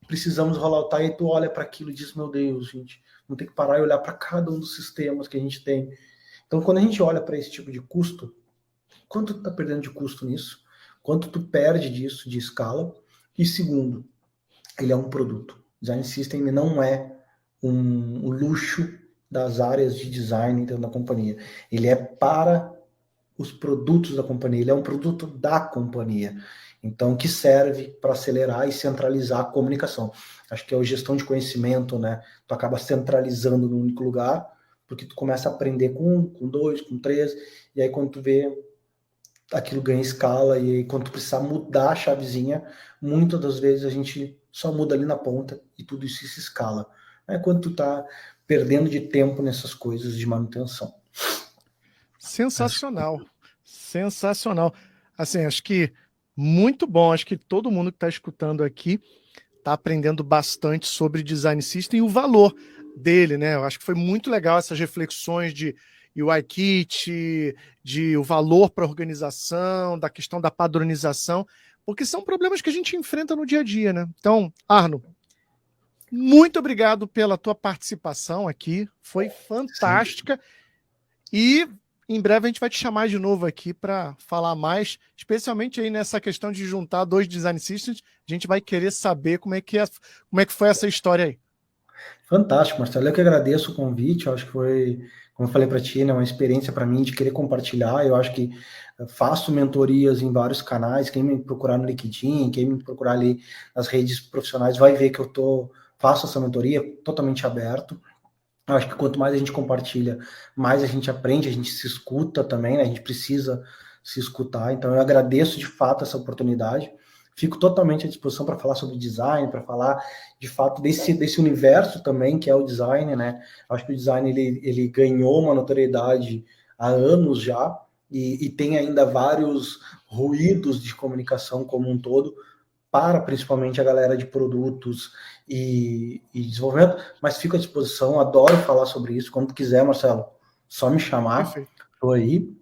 precisamos rolar e tu olha para aquilo e diz, meu Deus, gente, vamos ter que parar e olhar para cada um dos sistemas que a gente tem. Então, quando a gente olha para esse tipo de custo, quanto tu está perdendo de custo nisso? Quanto tu perde disso, de escala? E segundo, ele é um produto. Design System não é um luxo das áreas de design dentro da companhia. Ele é para os produtos da companhia, ele é um produto da companhia. Então, que serve para acelerar e centralizar a comunicação. Acho que é a gestão de conhecimento, né? Tu acaba centralizando num único lugar, porque tu começa a aprender com um, com dois, com três, e aí quando tu vê, aquilo ganha escala, e aí quando tu precisar mudar a chavezinha, muitas das vezes a gente só muda ali na ponta e tudo isso se escala. É quando tu tá perdendo de tempo nessas coisas de manutenção. Sensacional. Sensacional. Assim, acho que muito bom. Acho que todo mundo que está escutando aqui está aprendendo bastante sobre Design System e o valor dele, né? Eu acho que foi muito legal essas reflexões de UI Kit, de o valor para a organização, da questão da padronização, porque são problemas que a gente enfrenta no dia a dia, né? Então, Arno, muito obrigado pela tua participação aqui. Foi fantástica. E em breve a gente vai te chamar de novo aqui para falar mais, especialmente aí nessa questão de juntar dois design systems. A gente vai querer saber como é que foi essa história aí. Fantástico, Marcelo. Eu que agradeço o convite. Eu acho que foi, como eu falei para ti, né, uma experiência para mim de querer compartilhar. Eu acho que faço mentorias em vários canais. Quem me procurar no LinkedIn, quem me procurar ali nas redes profissionais, vai ver que faço essa mentoria totalmente aberto. Eu acho que quanto mais a gente compartilha, mais a gente aprende, a gente se escuta também, né? A gente precisa se escutar. Então, eu agradeço de fato essa oportunidade. Fico totalmente à disposição para falar sobre design, para falar de fato desse universo também que é o design, né? Acho que o design ele ganhou uma notoriedade há anos já e tem ainda vários ruídos de comunicação como um todo para principalmente a galera de produtos e desenvolvimento, mas fico à disposição, adoro falar sobre isso. Quando quiser, Marcelo, só me chamar, estou aí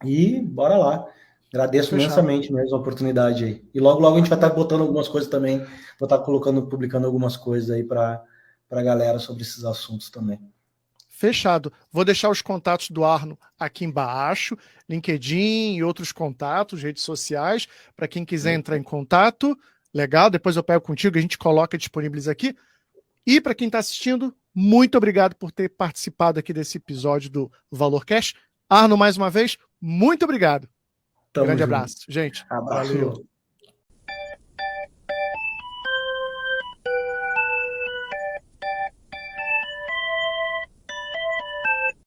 e bora lá. Agradeço imensamente mesmo a oportunidade aí. E logo, logo a gente vai estar botando algumas coisas também, vou estar publicando algumas coisas aí para a galera sobre esses assuntos também. Fechado. Vou deixar os contatos do Arno aqui embaixo, LinkedIn e outros contatos, redes sociais, para quem quiser entrar em contato. Legal, depois eu pego contigo, a gente coloca disponíveis aqui. E para quem está assistindo, muito obrigado por ter participado aqui desse episódio do Valor Cash. Arno, mais uma vez, muito obrigado. Grande abraço, gente. Abraço. Valeu.